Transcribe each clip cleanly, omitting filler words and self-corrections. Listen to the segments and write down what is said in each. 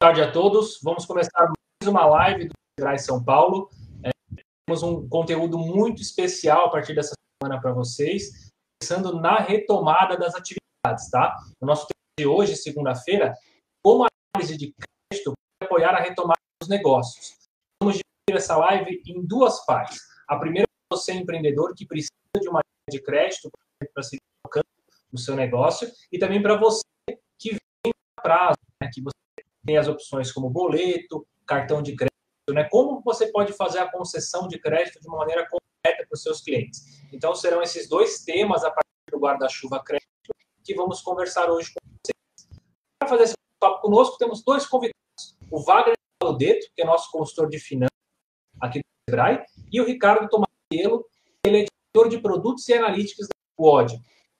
tarde a todos. Vamos começar mais uma live do Sebrae São Paulo. Temos um conteúdo muito especial a partir dessa semana para vocês, pensando na retomada das atividades, tá? O nosso tema de hoje, segunda-feira, como a análise de crédito para apoiar a retomada dos negócios. Vamos dividir essa live em duas partes. A primeira é você, empreendedor, que precisa de uma linha de crédito para seguir tocando no seu negócio, e também para você que vem a prazo, né, que você tem as opções como boleto, cartão de crédito, né? Como você pode fazer a concessão de crédito de uma maneira correta para os seus clientes. Então, serão esses dois temas a partir do guarda-chuva crédito que vamos conversar hoje com vocês. Para fazer esse papo conosco, temos dois convidados. O Wagner Paludeto, que é nosso consultor de finanças aqui do Sebrae, e o Ricardo Tomazello, que ele é diretor de produtos e analíticos da UOD.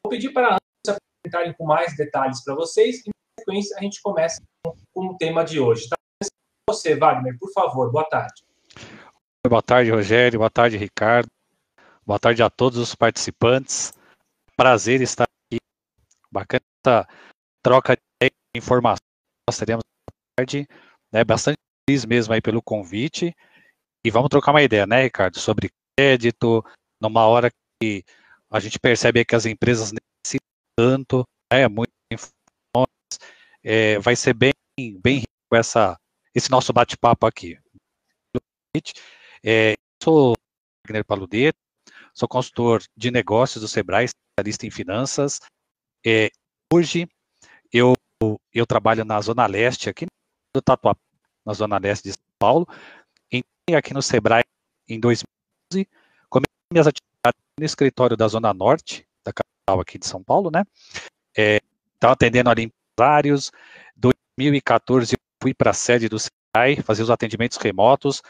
Vou pedir para ambos se apresentarem com mais detalhes para vocês, e na sequência a gente começa com o tema de hoje. Tá? Você, Wagner, por favor, boa tarde. Boa tarde, Rogério. Boa tarde, Ricardo. Boa tarde a todos os participantes. Prazer estar aqui. Bacana essa troca de informações que nós teremos essa tarde. Bastante feliz mesmo aí pelo convite. E vamos trocar uma ideia, né, Ricardo, sobre crédito, numa hora que a gente percebe que as empresas necessitam tanto, muitas informações. Vai ser bem rico esse nosso bate-papo aqui. Sou Wagner Paludeto, sou consultor de negócios do Sebrae, especialista em finanças. Hoje eu trabalho na Zona Leste, aqui no Tatuapé, na Zona Leste de São Paulo. Entrei aqui no Sebrae em 2011, comecei minhas atividades no escritório da Zona Norte, da capital aqui de São Paulo, né? Estava atendendo ali empresários. Em 2014 eu fui para a sede do Sebrae, fazer os atendimentos remotos,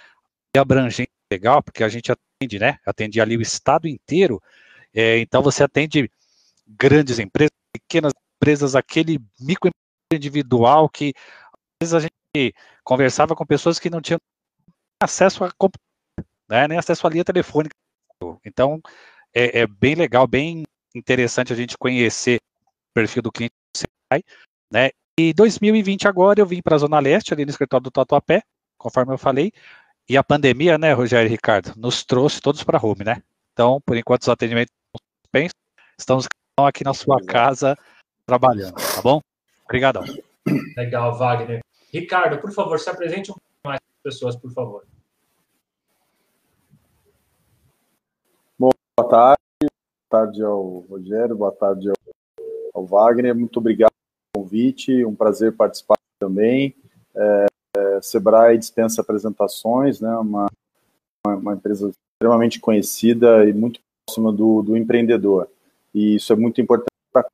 e abrangente legal, porque a gente atende, né? Atende ali o estado inteiro. Então você atende grandes empresas, pequenas empresas, aquele microempreendedor individual que às vezes a gente conversava com pessoas que não tinham acesso a computador, né? Nem acesso à linha telefônica. Então é bem legal, bem interessante a gente conhecer o perfil do cliente do Sebrae, né? E 2020 agora eu vim para a Zona Leste, ali no escritório do Tatuapé, conforme eu falei, e a pandemia, né, Rogério e Ricardo, nos trouxe todos para home, né? Então, por enquanto, os atendimentos suspensos, estamos aqui na sua casa trabalhando, tá bom? Obrigadão. Legal, Wagner. Ricardo, por favor, se apresente um pouco mais para as pessoas, por favor. Bom, boa tarde ao Rogério, boa tarde ao Wagner, muito obrigado pelo convite, um prazer participar também. Sebrae dispensa apresentações, né? Uma empresa extremamente conhecida e muito próxima do empreendedor, e isso é muito importante para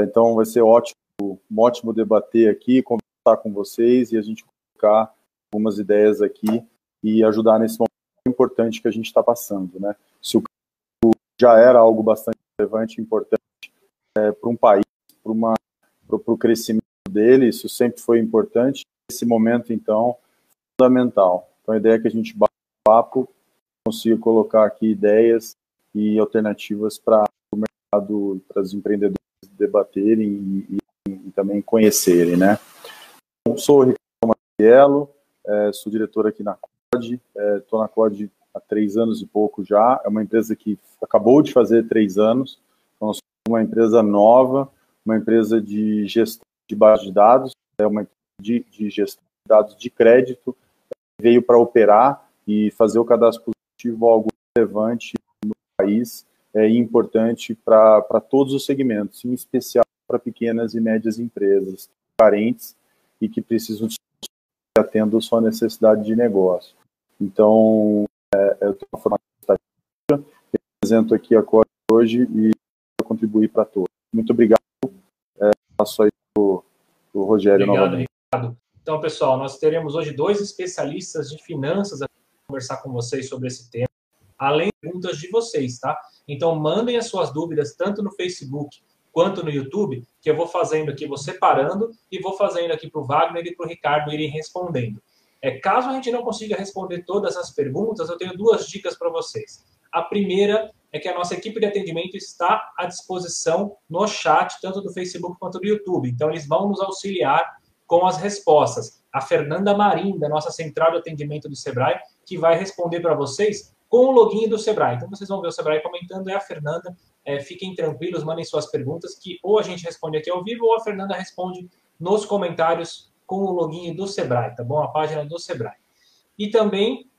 então vai ser ótimo debater aqui, conversar com vocês e a gente colocar algumas ideias aqui e ajudar nesse momento importante que a gente está passando, né? Se o já era algo bastante relevante e importante para um país, para o crescimento dele, isso sempre foi importante. Esse momento, então, fundamental. Então, a ideia é que a gente bate papo, consiga colocar aqui ideias e alternativas para o mercado, para os empreendedores debaterem e também conhecerem, né? Eu sou o Ricardo Tomazello, sou diretor aqui na COD, estou na COD há 3 anos e pouco já, é uma empresa que acabou de fazer 3 anos, então nós somos uma empresa nova, uma empresa de gestão de base de dados, uma empresa de gestão de dados de crédito, veio para operar e fazer o cadastro positivo algo relevante no país e importante para todos os segmentos, em especial para pequenas e médias empresas carentes e que precisam de atender sua necessidade de negócio. Então, eu tenho uma formação estatística, represento aqui a COD hoje e vou contribuir para todos. Muito obrigado. Passo aí para o Rogério novamente. Ricardo. Então, pessoal, nós teremos hoje 2 especialistas de finanças para conversar com vocês sobre esse tema, além de perguntas de vocês, tá? Então, mandem as suas dúvidas tanto no Facebook quanto no YouTube, que eu vou fazendo aqui, vou separando e vou fazendo aqui para o Wagner e para o Ricardo irem respondendo. Caso a gente não consiga responder todas as perguntas, eu tenho 2 dicas para vocês. A primeira é que a nossa equipe de atendimento está à disposição no chat, tanto do Facebook quanto do YouTube. Então, eles vão nos auxiliar com as respostas. A Fernanda Marim, da nossa central de atendimento do Sebrae, que vai responder para vocês com o login do Sebrae. Então, vocês vão ver o Sebrae comentando, é a Fernanda. Fiquem tranquilos, mandem suas perguntas, que ou a gente responde aqui ao vivo, ou a Fernanda responde nos comentários com o login do Sebrae, tá bom? A página do Sebrae. E também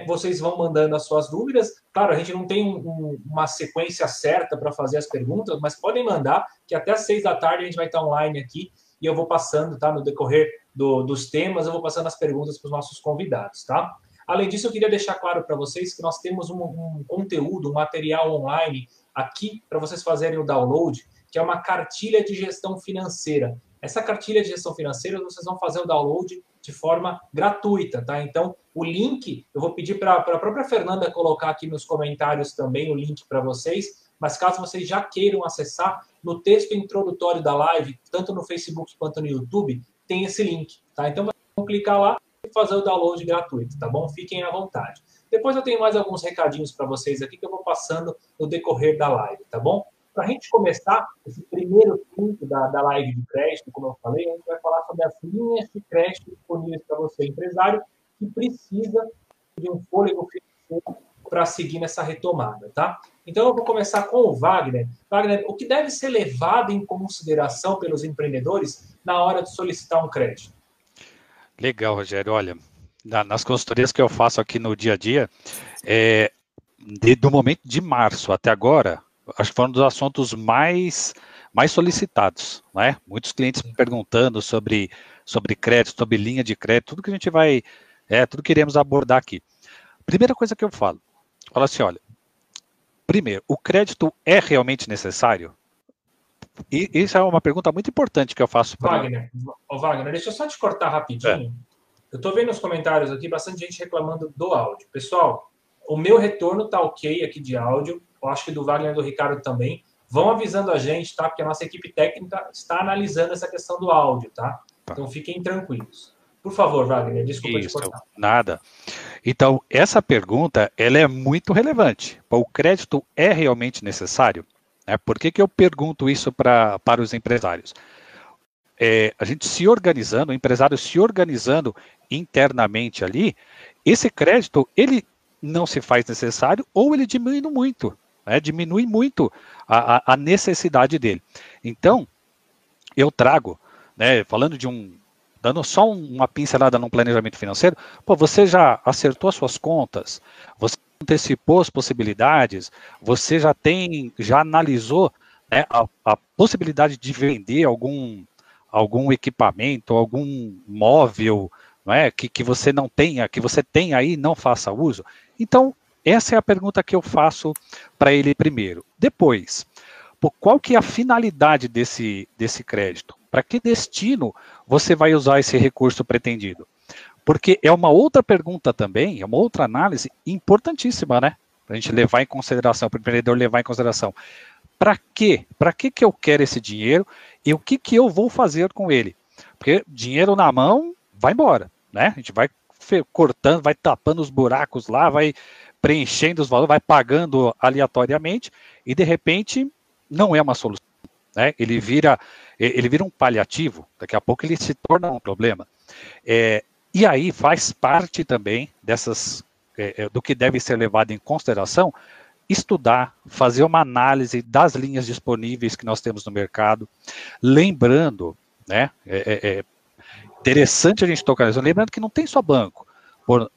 vocês vão mandando as suas dúvidas. Claro, a gente não tem uma sequência certa para fazer as perguntas, mas podem mandar, que até às 6 da tarde a gente vai estar online aqui e eu vou passando, tá? No decorrer dos temas, eu vou passando as perguntas para os nossos convidados, tá? Além disso, eu queria deixar claro para vocês que nós temos um conteúdo, um material online aqui para vocês fazerem o download, que é uma cartilha de gestão financeira. Essa cartilha de gestão financeira, vocês vão fazer o download de forma gratuita, tá? Então, o link, eu vou pedir para a própria Fernanda colocar aqui nos comentários também o link para vocês, mas caso vocês já queiram acessar, no texto introdutório da live, tanto no Facebook quanto no YouTube, tem esse link, tá? Então, vocês vão clicar lá e fazer o download gratuito, tá bom? Fiquem à vontade. Depois eu tenho mais alguns recadinhos para vocês aqui que eu vou passando no decorrer da live, tá bom? Para a gente começar esse primeiro ponto da live de crédito, como eu falei, a gente vai falar sobre as linhas de crédito disponíveis para você, empresário, que precisa de um fôlego financeiro para seguir nessa retomada, tá? Então, eu vou começar com o Wagner. Wagner, o que deve ser levado em consideração pelos empreendedores na hora de solicitar um crédito? Legal, Rogério. Olha, nas consultorias que eu faço aqui no dia a dia, do momento de março até agora, acho que foram um dos assuntos mais solicitados, né? Muitos clientes perguntando sobre crédito, sobre linha de crédito, tudo que a gente vai, tudo que iremos abordar aqui. Primeira coisa que eu falo assim, olha, primeiro, o crédito é realmente necessário? E isso é uma pergunta muito importante que eu faço para... Wagner, deixa eu só te cortar rapidinho. Eu estou vendo nos comentários aqui bastante gente reclamando do áudio. Pessoal, o meu retorno está ok aqui de áudio, eu acho que do Wagner e do Ricardo também. Vão avisando a gente, tá? Porque a nossa equipe técnica está analisando essa questão do áudio, tá? Então fiquem tranquilos. Por favor, Wagner, desculpa te cortar. Nada. Então, essa pergunta, ela é muito relevante. O crédito é realmente necessário? Por que eu pergunto isso para os empresários? A gente se organizando, o empresário se organizando internamente ali, esse crédito, ele não se faz necessário ou ele diminui muito, diminui muito a necessidade dele. Então, eu trago, falando dando só uma pincelada no planejamento financeiro, você já acertou as suas contas, você antecipou as possibilidades, você já analisou a possibilidade de vender algum equipamento, algum móvel, que você não tenha, que você tem aí e não faça uso. Então, essa é a pergunta que eu faço para ele primeiro. Depois, qual que é a finalidade desse crédito? Para que destino você vai usar esse recurso pretendido? Porque é uma outra pergunta também, é uma outra análise importantíssima, Para a gente levar em consideração, para o empreendedor levar em consideração. Para quê? Para que eu quero esse dinheiro e o que eu vou fazer com ele? Porque dinheiro na mão vai embora, A gente vai cortando, vai tapando os buracos lá, vai preenchendo os valores, vai pagando aleatoriamente e de repente não é uma solução, Ele vira um paliativo, daqui a pouco ele se torna um problema. E aí faz parte também do que deve ser levado em consideração, estudar, fazer uma análise das linhas disponíveis que nós temos no mercado, lembrando, interessante a gente tocar nisso, lembrando que não tem só banco.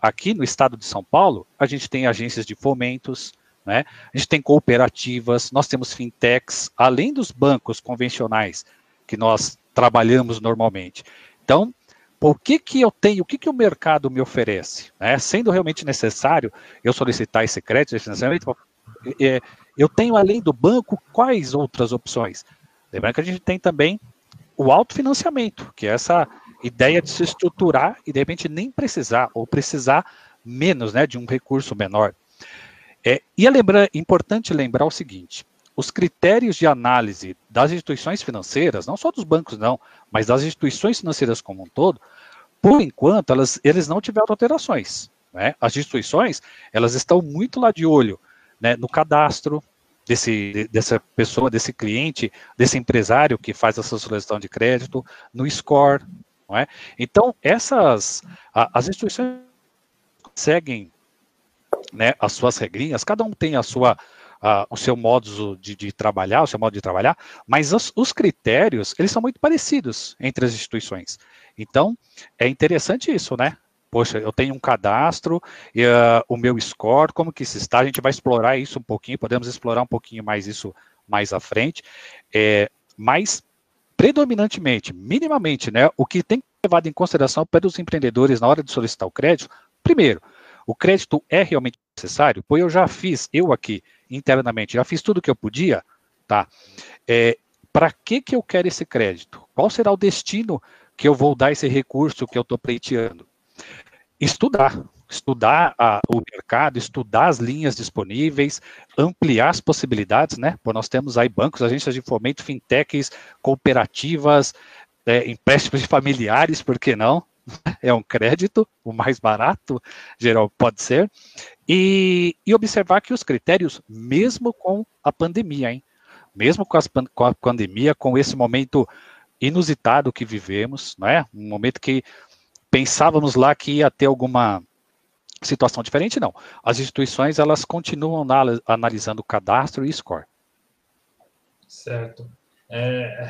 Aqui no estado de São Paulo, a gente tem agências de fomentos, a gente tem cooperativas, nós temos fintechs, além dos bancos convencionais que nós trabalhamos normalmente. Então, o que eu tenho, o que o mercado me oferece? Sendo realmente necessário eu solicitar esse crédito, esse financiamento, eu tenho, além do banco, quais outras opções? Lembrando que a gente tem também o autofinanciamento, que é essa ideia de se estruturar e, de repente, nem precisar, ou precisar menos, de um recurso menor. E é importante lembrar o seguinte, os critérios de análise das instituições financeiras, não só dos bancos não, mas das instituições financeiras como um todo, por enquanto, eles não tiveram alterações. As instituições, elas estão muito lá de olho, no cadastro dessa pessoa, desse cliente, desse empresário que faz essa solicitação de crédito, no score, não é? Então, as instituições seguem, né, as suas regrinhas, cada um tem o seu modo de trabalhar, mas os critérios, eles são muito parecidos entre as instituições. Então, é interessante isso, né? Poxa, eu tenho um cadastro, o meu score, como que isso está? A gente vai explorar isso um pouquinho, podemos explorar um pouquinho mais isso mais à frente, mas predominantemente, minimamente, né, o que tem que ser levado em consideração para os empreendedores na hora de solicitar o crédito, primeiro, o crédito é realmente necessário? Pois eu aqui, internamente, já fiz tudo o que eu podia, tá? Para que eu quero esse crédito? Qual será o destino que eu vou dar esse recurso que eu estou pleiteando? Estudar o mercado, estudar as linhas disponíveis, ampliar as possibilidades, né? Pô, nós temos aí bancos, agências de fomento, fintechs, cooperativas, empréstimos de familiares, por que não? É um crédito, o mais barato, geral, pode ser, e observar que os critérios, mesmo com a pandemia, mesmo com a pandemia, com esse momento inusitado que vivemos, não é? Um momento que pensávamos lá que ia ter alguma situação diferente, não. As instituições, elas continuam analisando o cadastro e score. Certo.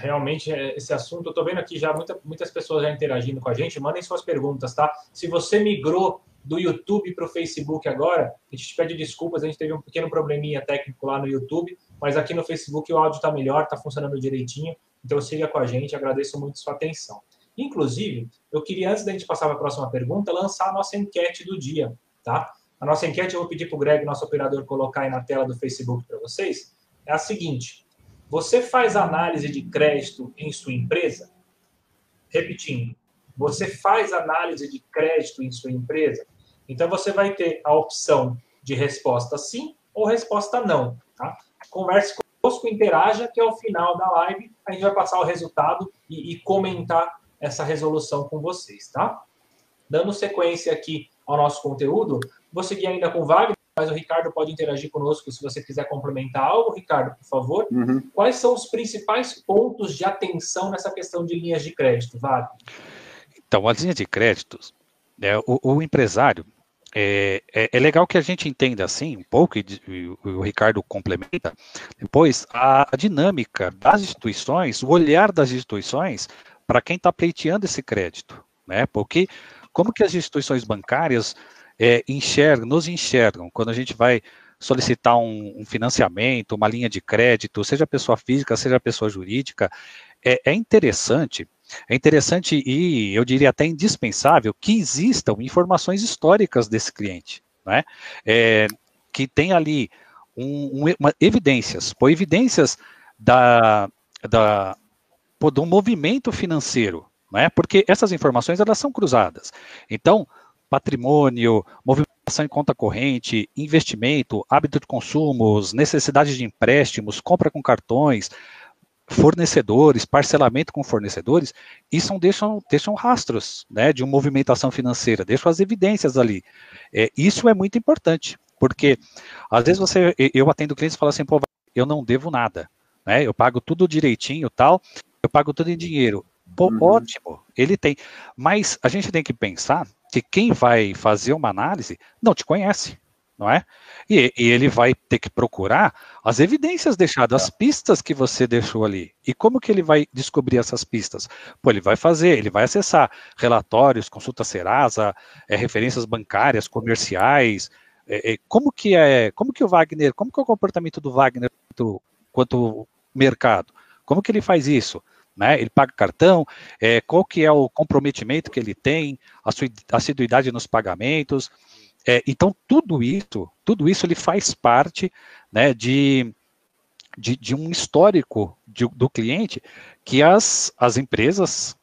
Realmente, esse assunto, eu estou vendo aqui já muitas pessoas já interagindo com a gente, mandem suas perguntas, tá? Se você migrou do YouTube para o Facebook agora, a gente te pede desculpas, a gente teve um pequeno probleminha técnico lá no YouTube, mas aqui no Facebook o áudio está melhor, está funcionando direitinho, então siga com a gente, agradeço muito sua atenção. Inclusive, eu queria, antes da gente passar para a próxima pergunta, lançar a nossa enquete do dia, tá? A nossa enquete, eu vou pedir para o Greg, nosso operador, colocar aí na tela do Facebook para vocês, é a seguinte: você faz análise de crédito em sua empresa? Repetindo, você faz análise de crédito em sua empresa? Então, você vai ter a opção de resposta sim ou resposta não, tá? Converse conosco, interaja, que ao final da live a gente vai passar o resultado e comentar essa resolução com vocês, tá? Dando sequência aqui ao nosso conteúdo, vou seguir ainda com o Wagner, mas o Ricardo pode interagir conosco se você quiser complementar algo. Ricardo, por favor. Quais são os principais pontos de atenção nessa questão de linhas de crédito, Wagner? Então, as linhas de créditos, o empresário, é legal que a gente entenda assim um pouco, e o Ricardo complementa, depois a dinâmica das instituições, o olhar das instituições para quem está pleiteando esse crédito, né? Porque como que as instituições bancárias nos enxergam quando a gente vai solicitar um financiamento, uma linha de crédito, seja pessoa física, seja pessoa jurídica, é interessante e eu diria até indispensável que existam informações históricas desse cliente, né? Que tem ali evidências do movimento financeiro, né? Porque essas informações elas são cruzadas. Então, patrimônio, movimentação em conta corrente, investimento, hábito de consumos, necessidade de empréstimos, compra com cartões, fornecedores, parcelamento com fornecedores, isso deixam rastros, né, de uma movimentação financeira, deixam as evidências ali. Isso é muito importante, porque às vezes eu atendo clientes e falo assim, pô, eu não devo nada, né, eu pago tudo direitinho, tal, eu pago tudo em dinheiro. Pô, ótimo, ele tem. Mas a gente tem que pensar que quem vai fazer uma análise não te conhece, não é? E ele vai ter que procurar as evidências deixadas, as pistas que você deixou ali. E como que ele vai descobrir essas pistas? Pô, ele vai acessar relatórios, consulta Serasa, referências bancárias, comerciais. Como que é o comportamento do Wagner quanto mercado? Como que ele faz isso? Né? Ele paga cartão, qual que é o comprometimento que ele tem, a sua assiduidade nos pagamentos. Então, tudo isso ele faz parte, né, de um histórico do cliente que as empresas,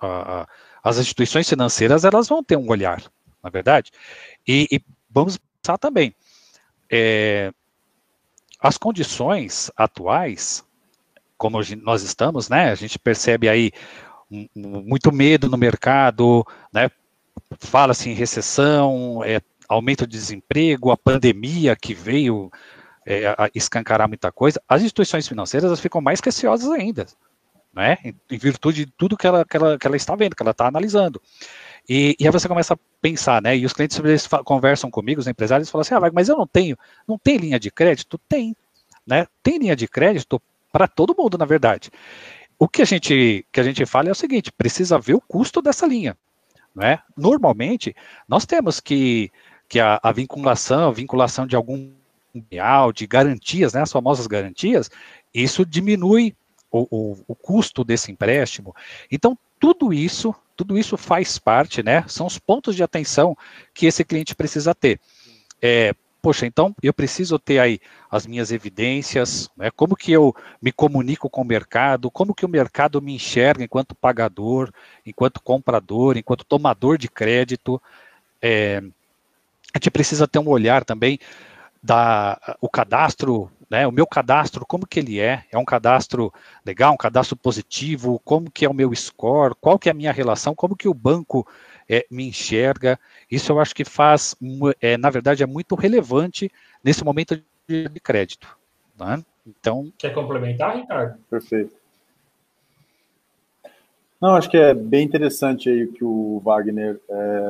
as instituições financeiras, elas vão ter um olhar, na verdade. E vamos pensar também, as condições atuais, como nós estamos, né, a gente percebe aí muito medo no mercado, né, fala-se em recessão, aumento de desemprego, a pandemia que veio a escancarar muita coisa, as instituições financeiras elas ficam mais receosas ainda, né? Em virtude de tudo que ela está vendo, que ela está analisando. E aí você começa a pensar, né? E os clientes eles conversam comigo, os empresários falam assim, mas eu não tem linha de crédito? Tem, né? Tem linha de crédito para todo mundo, na verdade. O que a gente fala é o seguinte, precisa ver o custo dessa linha, né? Normalmente, nós temos que a vinculação de algum real, de garantias, né? As famosas garantias, isso diminui o custo desse empréstimo. Então, tudo isso faz parte, né? São os pontos de atenção que esse cliente precisa ter. Poxa, então eu preciso ter aí as minhas evidências, né? Como que eu me comunico com o mercado, como que o mercado me enxerga enquanto pagador, enquanto comprador, enquanto tomador de crédito. A gente precisa ter um olhar também o cadastro, né, o meu cadastro, como que ele é um cadastro legal, um cadastro positivo, como que é o meu score, qual que é a minha relação, como que o banco me enxerga, isso eu acho que na verdade é muito relevante nesse momento de crédito, né? Então... Quer complementar, Ricardo? Perfeito. Não, acho que é bem interessante aí o que o Wagner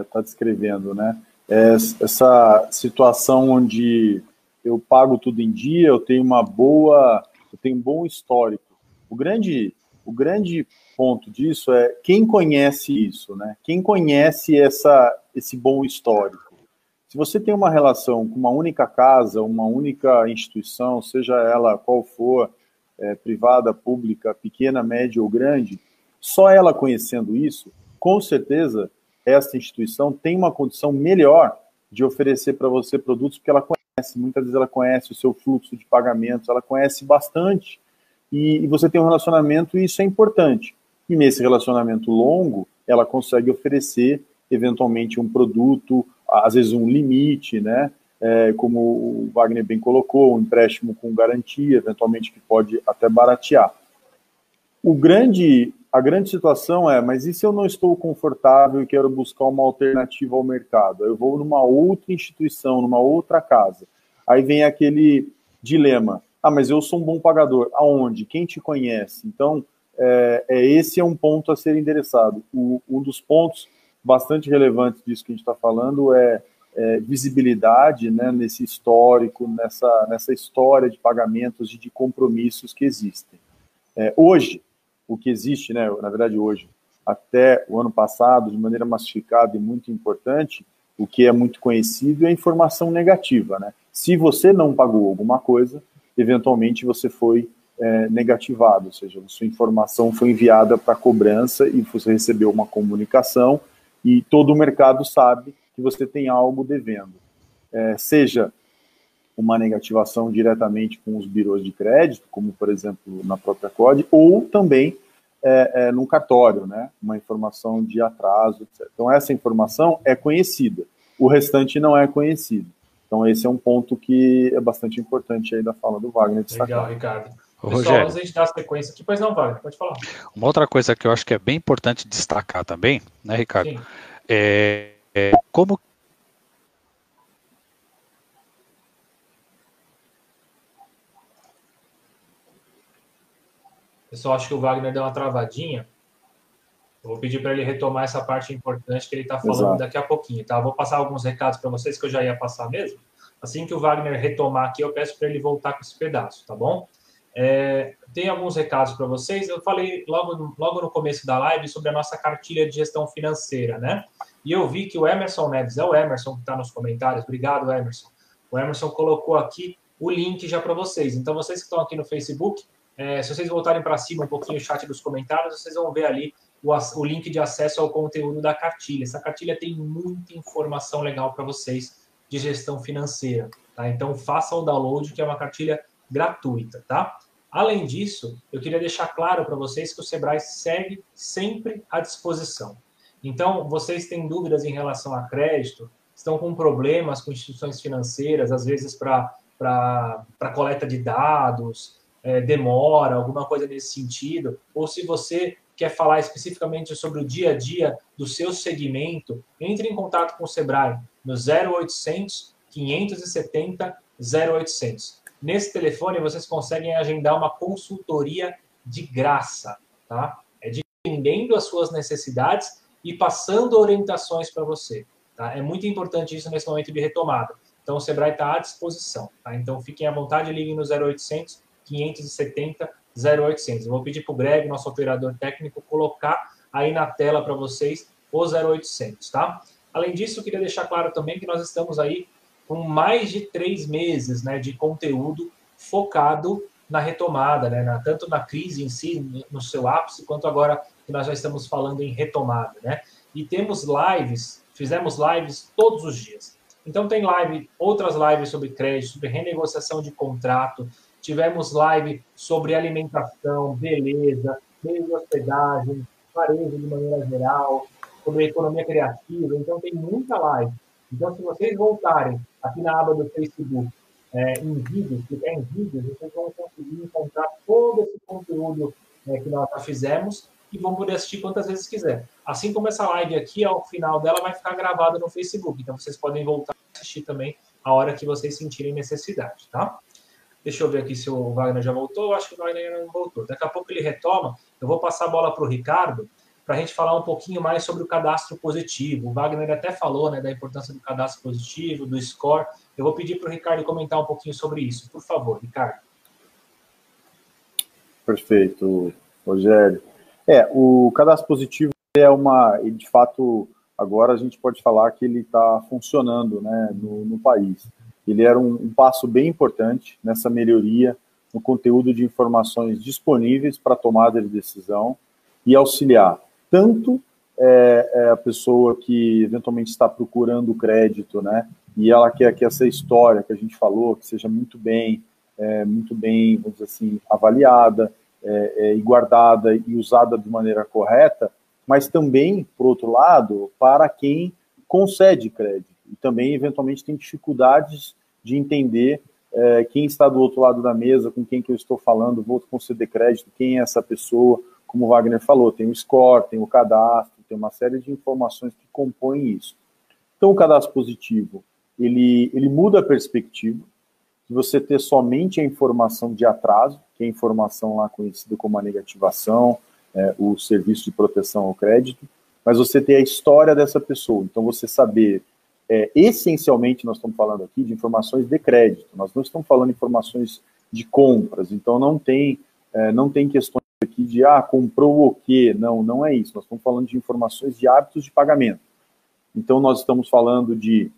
está descrevendo, né? Essa situação onde eu pago tudo em dia, eu tenho um bom histórico. O grande ponto disso é quem conhece isso, né? Quem conhece esse bom histórico. Se você tem uma relação com uma única casa, uma única instituição, seja ela qual for, privada, pública, pequena, média ou grande, só ela conhecendo isso, com certeza, essa instituição tem uma condição melhor de oferecer para você produtos, porque ela conhece, muitas vezes ela conhece o seu fluxo de pagamentos, ela conhece bastante, e você tem um relacionamento e isso é importante. E nesse relacionamento longo, ela consegue oferecer, eventualmente, um produto, às vezes um limite, né? Como o Wagner bem colocou, um empréstimo com garantia, eventualmente que pode até baratear. A grande situação mas e se eu não estou confortável e quero buscar uma alternativa ao mercado? Eu vou numa outra instituição, numa outra casa. Aí vem aquele dilema. Mas eu sou um bom pagador. Aonde? Quem te conhece? Então, esse é um ponto a ser endereçado. Um dos pontos bastante relevantes disso que a gente está falando é visibilidade, né, nesse histórico, nessa história de pagamentos e de compromissos que existem. Hoje, o que existe, né, na verdade hoje, até o ano passado, de maneira massificada e muito importante, o que é muito conhecido é a informação negativa, né? Se você não pagou alguma coisa, eventualmente você foi negativado, ou seja, a sua informação foi enviada para cobrança e você recebeu uma comunicação e todo o mercado sabe que você tem algo devendo. Seja uma negativação diretamente com os birôs de crédito, como, por exemplo, na própria COD, ou também num cartório, né? Uma informação de atraso, etc. Então, essa informação é conhecida. O restante não é conhecido. Então, esse é um ponto que é bastante importante aí da fala do Wagner destacar. Legal, Ricardo. Pessoal, Rogério, antes de a gente dar a sequência aqui, pois não, Wagner, pode falar. Uma outra coisa que eu acho que é bem importante destacar também, né, Ricardo? Sim. Como... Pessoal, acho que o Wagner deu uma travadinha. Eu vou pedir para ele retomar essa parte importante que ele está falando daqui a pouquinho, tá? Eu vou passar alguns recados para vocês que eu já ia passar mesmo. Assim que o Wagner retomar aqui, eu peço para ele voltar com esse pedaço, tá bom? Tem alguns recados para vocês. Eu falei logo no começo da live sobre a nossa cartilha de gestão financeira, né? E eu vi que o Emerson Neves, é o Emerson que está nos comentários. Obrigado, Emerson. O Emerson colocou aqui o link já para vocês. Então, vocês que estão aqui no Facebook, se vocês voltarem para cima um pouquinho o chat dos comentários, vocês vão ver ali o link de acesso ao conteúdo da cartilha. Essa cartilha tem muita informação legal para vocês de gestão financeira, tá? Então, façam o download, que é uma cartilha gratuita, tá? Além disso, eu queria deixar claro para vocês que o Sebrae segue sempre à disposição. Então, vocês têm dúvidas em relação a crédito, estão com problemas com instituições financeiras, às vezes para coleta de dados, demora, alguma coisa nesse sentido, ou se você quer falar especificamente sobre o dia a dia do seu segmento, entre em contato com o Sebrae no 0800 570 0800. Nesse telefone, vocês conseguem agendar uma consultoria de graça. tá? É de entendendo as suas necessidades e passando orientações para você, tá? É muito importante isso nesse momento de retomada. Então, o Sebrae está à disposição, tá? Então, fiquem à vontade, liguem no 0800 570 0800. Eu vou pedir para o Greg, nosso operador técnico, colocar aí na tela para vocês o 0800, tá? Além disso, eu queria deixar claro também que nós estamos aí com mais de 3 meses, né, de conteúdo focado na retomada, né, tanto na crise em si, no seu ápice, quanto agora que nós já estamos falando em retomada, né? E temos lives, fizemos lives todos os dias. Então tem outras lives sobre crédito, sobre renegociação de contrato, tivemos live sobre alimentação, beleza, meio de hospedagem, varejo de maneira geral, sobre economia criativa, então tem muita live. Então, se vocês voltarem aqui na aba do Facebook, em vídeos, clicar em vídeos, vocês vão conseguir encontrar todo esse conteúdo que nós já fizemos e vão poder assistir quantas vezes quiser. Assim como essa live aqui, ao final dela, vai ficar gravada no Facebook. Então, vocês podem voltar a assistir também a hora que vocês sentirem necessidade, tá? Deixa eu ver aqui se o Wagner já voltou. Eu acho que o Wagner ainda não voltou. Daqui a pouco ele retoma. Eu vou passar a bola para o Ricardo, para a gente falar um pouquinho mais sobre o cadastro positivo. O Wagner até falou, né, da importância do cadastro positivo, do score. Eu vou pedir para o Ricardo comentar um pouquinho sobre isso. Por favor, Ricardo. Perfeito, Rogério. O cadastro positivo de fato, agora a gente pode falar que ele está funcionando, né, no país. Ele era um passo bem importante nessa melhoria no conteúdo de informações disponíveis para tomada de decisão e auxiliar tanto a pessoa que eventualmente está procurando crédito, né, e ela quer que essa história que a gente falou, que seja muito bem, vamos dizer assim, avaliada, e guardada e usada de maneira correta, mas também, por outro lado, para quem concede crédito e também, eventualmente, tem dificuldades de entender quem está do outro lado da mesa, com quem que eu estou falando, vou conceder crédito, quem é essa pessoa, como o Wagner falou, tem o score, tem o cadastro, tem uma série de informações que compõem isso. Então, o cadastro positivo, ele muda a perspectiva de você ter somente a informação de atraso, que é a informação lá conhecida como a negativação, o serviço de proteção ao crédito, mas você ter a história dessa pessoa. Então, você saber, essencialmente, nós estamos falando aqui de informações de crédito, nós não estamos falando de informações de compras, então não tem questões aqui de, comprou o quê? Não é isso, nós estamos falando de informações de hábitos de pagamento. Então, nós estamos falando de,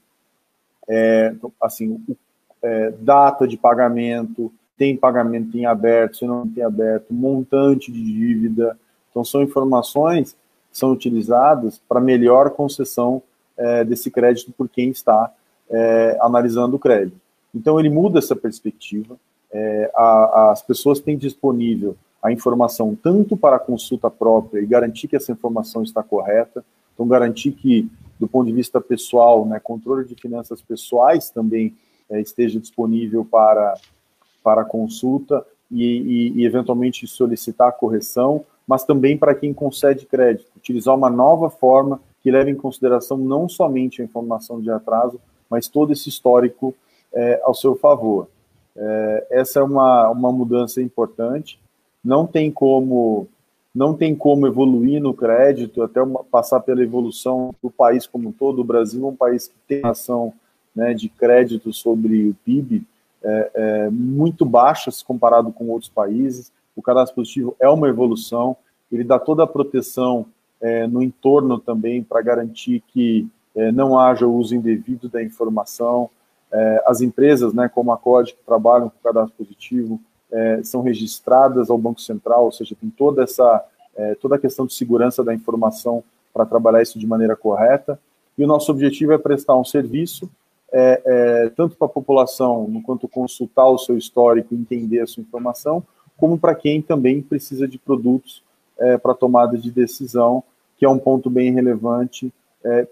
data de pagamento, tem pagamento em aberto, se não tem aberto, montante de dívida. Então, são informações que são utilizadas para melhor concessão desse crédito por quem está analisando o crédito. Então, ele muda essa perspectiva. As pessoas têm disponível a informação tanto para a consulta própria e garantir que essa informação está correta, então garantir que, do ponto de vista pessoal, né, controle de finanças pessoais também esteja disponível para a consulta e eventualmente solicitar a correção, mas também para quem concede crédito, utilizar uma nova forma que leve em consideração não somente a informação de atraso, mas todo esse histórico ao seu favor. Essa é uma mudança importante. Não tem como evoluir no crédito, até passar pela evolução do país como um todo. O Brasil é um país que tem ação, né, de crédito sobre o PIB muito baixa se comparado com outros países. O cadastro positivo é uma evolução, ele dá toda a proteção no entorno também para garantir que não haja uso indevido da informação. As empresas, né, como a COD, que trabalham com cadastro positivo, são registradas ao Banco Central, ou seja, tem toda a questão de segurança da informação para trabalhar isso de maneira correta. E o nosso objetivo é prestar um serviço tanto para a população, enquanto consultar o seu histórico e entender a sua informação, como para quem também precisa de produtos para tomada de decisão, que é um ponto bem relevante,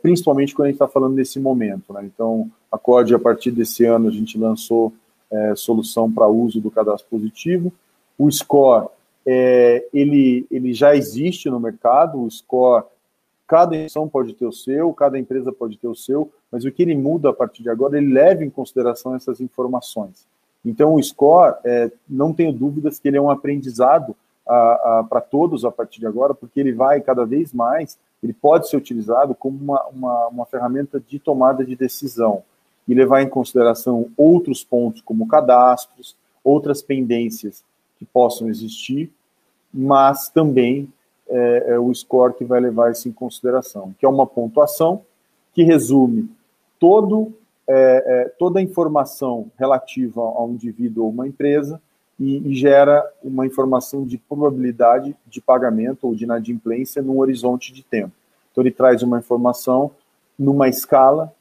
principalmente quando a gente está falando nesse momento, né? Então, a COD, a partir desse ano, a gente lançou solução para uso do cadastro positivo. O score, ele já existe no mercado, o score, cada instituição pode ter o seu, cada empresa pode ter o seu, mas o que ele muda a partir de agora, ele leva em consideração essas informações. Então, o score, não tenho dúvidas que ele é um aprendizado, para todos a partir de agora, porque ele vai cada vez mais, ele pode ser utilizado como uma ferramenta de tomada de decisão e levar em consideração outros pontos, como cadastros, outras pendências que possam existir, mas também o score que vai levar isso em consideração, que é uma pontuação que resume toda a informação relativa ao indivíduo ou uma empresa e gera uma informação de probabilidade de pagamento ou de inadimplência num horizonte de tempo. Então, ele traz uma informação numa escala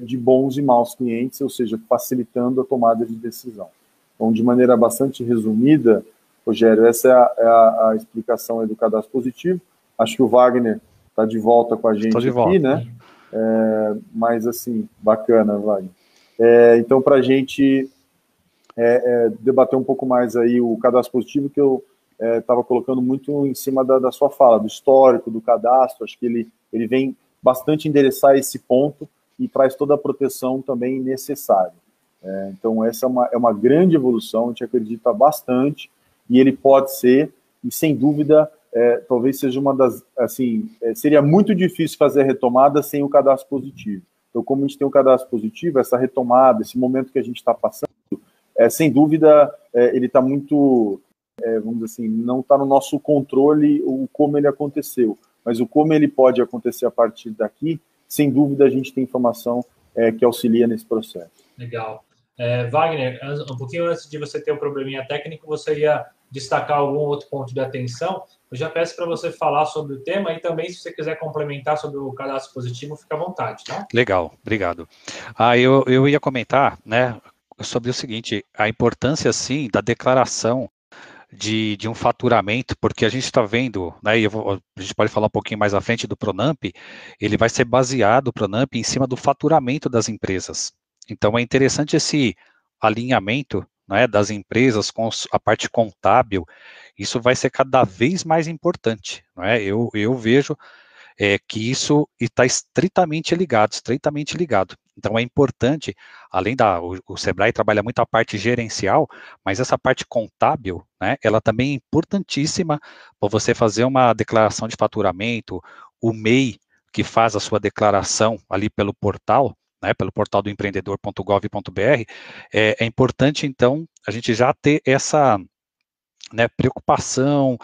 de bons e maus clientes, ou seja, facilitando a tomada de decisão. Então, de maneira bastante resumida, Rogério, essa é a explicação do cadastro positivo. Acho que o Wagner está de volta com a gente aqui, né? Mas, assim, bacana, Wagner. Então, para a gente debater um pouco mais aí o cadastro positivo, que eu estava colocando muito em cima da sua fala, do histórico, do cadastro, acho que ele vem bastante endereçar esse ponto e traz toda a proteção também necessária. Então, essa é uma grande evolução, a gente acredita bastante, e ele pode ser, e sem dúvida, talvez seja uma das, assim, seria muito difícil fazer a retomada sem o cadastro positivo. Então, como a gente tem o cadastro positivo, essa retomada, esse momento que a gente está passando, sem dúvida, ele está muito, vamos dizer assim, não está no nosso controle o como ele aconteceu, mas o como ele pode acontecer a partir daqui, sem dúvida a gente tem informação que auxilia nesse processo. Legal. Wagner, um pouquinho antes de você ter um probleminha técnico, você ia destacar algum outro ponto de atenção. Eu já peço para você falar sobre o tema e também, se você quiser complementar sobre o cadastro positivo, fica à vontade, tá? Legal, obrigado. Eu ia comentar, né, sobre o seguinte, a importância, sim, da declaração de um faturamento, porque a gente está vendo, né, a gente pode falar um pouquinho mais à frente do Pronamp, ele vai ser baseado, o Pronamp, em cima do faturamento das empresas. Então, é interessante esse alinhamento, né, das empresas com a parte contábil, isso vai ser cada vez mais importante. Né? Eu vejo que isso está estritamente ligado. Então, é importante, além o Sebrae trabalha muito a parte gerencial, mas essa parte contábil, né, ela também é importantíssima para você fazer uma declaração de faturamento, o MEI, que faz a sua declaração ali pelo portal, né, pelo portal do empreendedor.gov.br, é importante, então, a gente já ter essa, né, preocupação,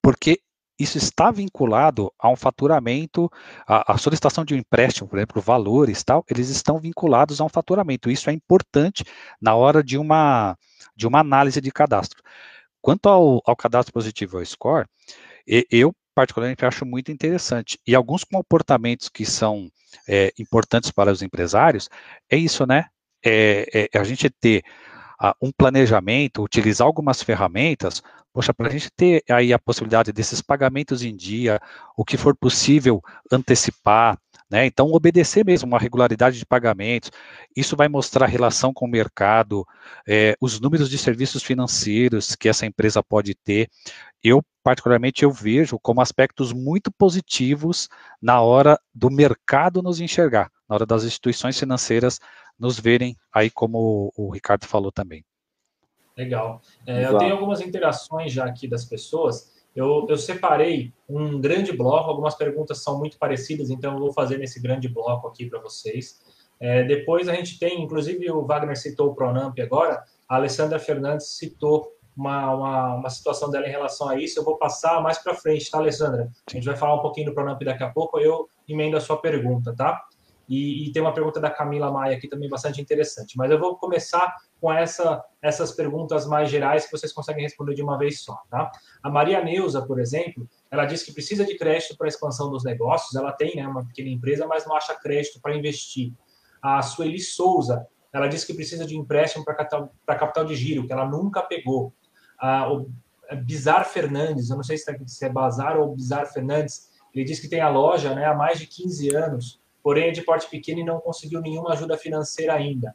porque isso está vinculado a um faturamento, a solicitação de um empréstimo, por exemplo, valores, tal, eles estão vinculados a um faturamento. Isso é importante na hora de uma análise de cadastro. Quanto ao cadastro positivo, ao score, eu particularmente acho muito interessante. E alguns comportamentos que são importantes para os empresários, é isso, né? A gente ter um planejamento, utilizar algumas ferramentas, poxa, para a gente ter aí a possibilidade desses pagamentos em dia, o que for possível antecipar, né? Então, obedecer mesmo uma regularidade de pagamentos, isso vai mostrar a relação com o mercado, os números de serviços financeiros que essa empresa pode ter. Eu, particularmente, eu vejo como aspectos muito positivos na hora do mercado nos enxergar, na hora das instituições financeiras nos verem aí, como o Ricardo falou também. Legal. Eu tenho algumas interações já aqui das pessoas. Eu separei um grande bloco, algumas perguntas são muito parecidas, então eu vou fazer nesse grande bloco aqui para vocês. Depois a gente tem, inclusive o Wagner citou o Pronamp agora, a Alessandra Fernandes citou uma situação dela em relação a isso. Eu vou passar mais para frente, tá, Alessandra? A gente vai falar um pouquinho do Pronamp daqui a pouco, eu emendo a sua pergunta, tá? E tem uma pergunta da Camila Maia aqui também bastante interessante. Mas eu vou começar com essas perguntas mais gerais que vocês conseguem responder de uma vez só, tá? A Maria Neuza, por exemplo, ela diz que precisa de crédito para a expansão dos negócios. Ela tem, né, uma pequena empresa, mas não acha crédito para investir. A Sueli Souza, ela diz que precisa de empréstimo para capital de giro, que ela nunca pegou. O Bizar Fernandes, eu não sei se é Bazar ou Bizar Fernandes, ele diz que tem a loja, né, há mais de 15 anos, porém é de porte pequeno e não conseguiu nenhuma ajuda financeira ainda.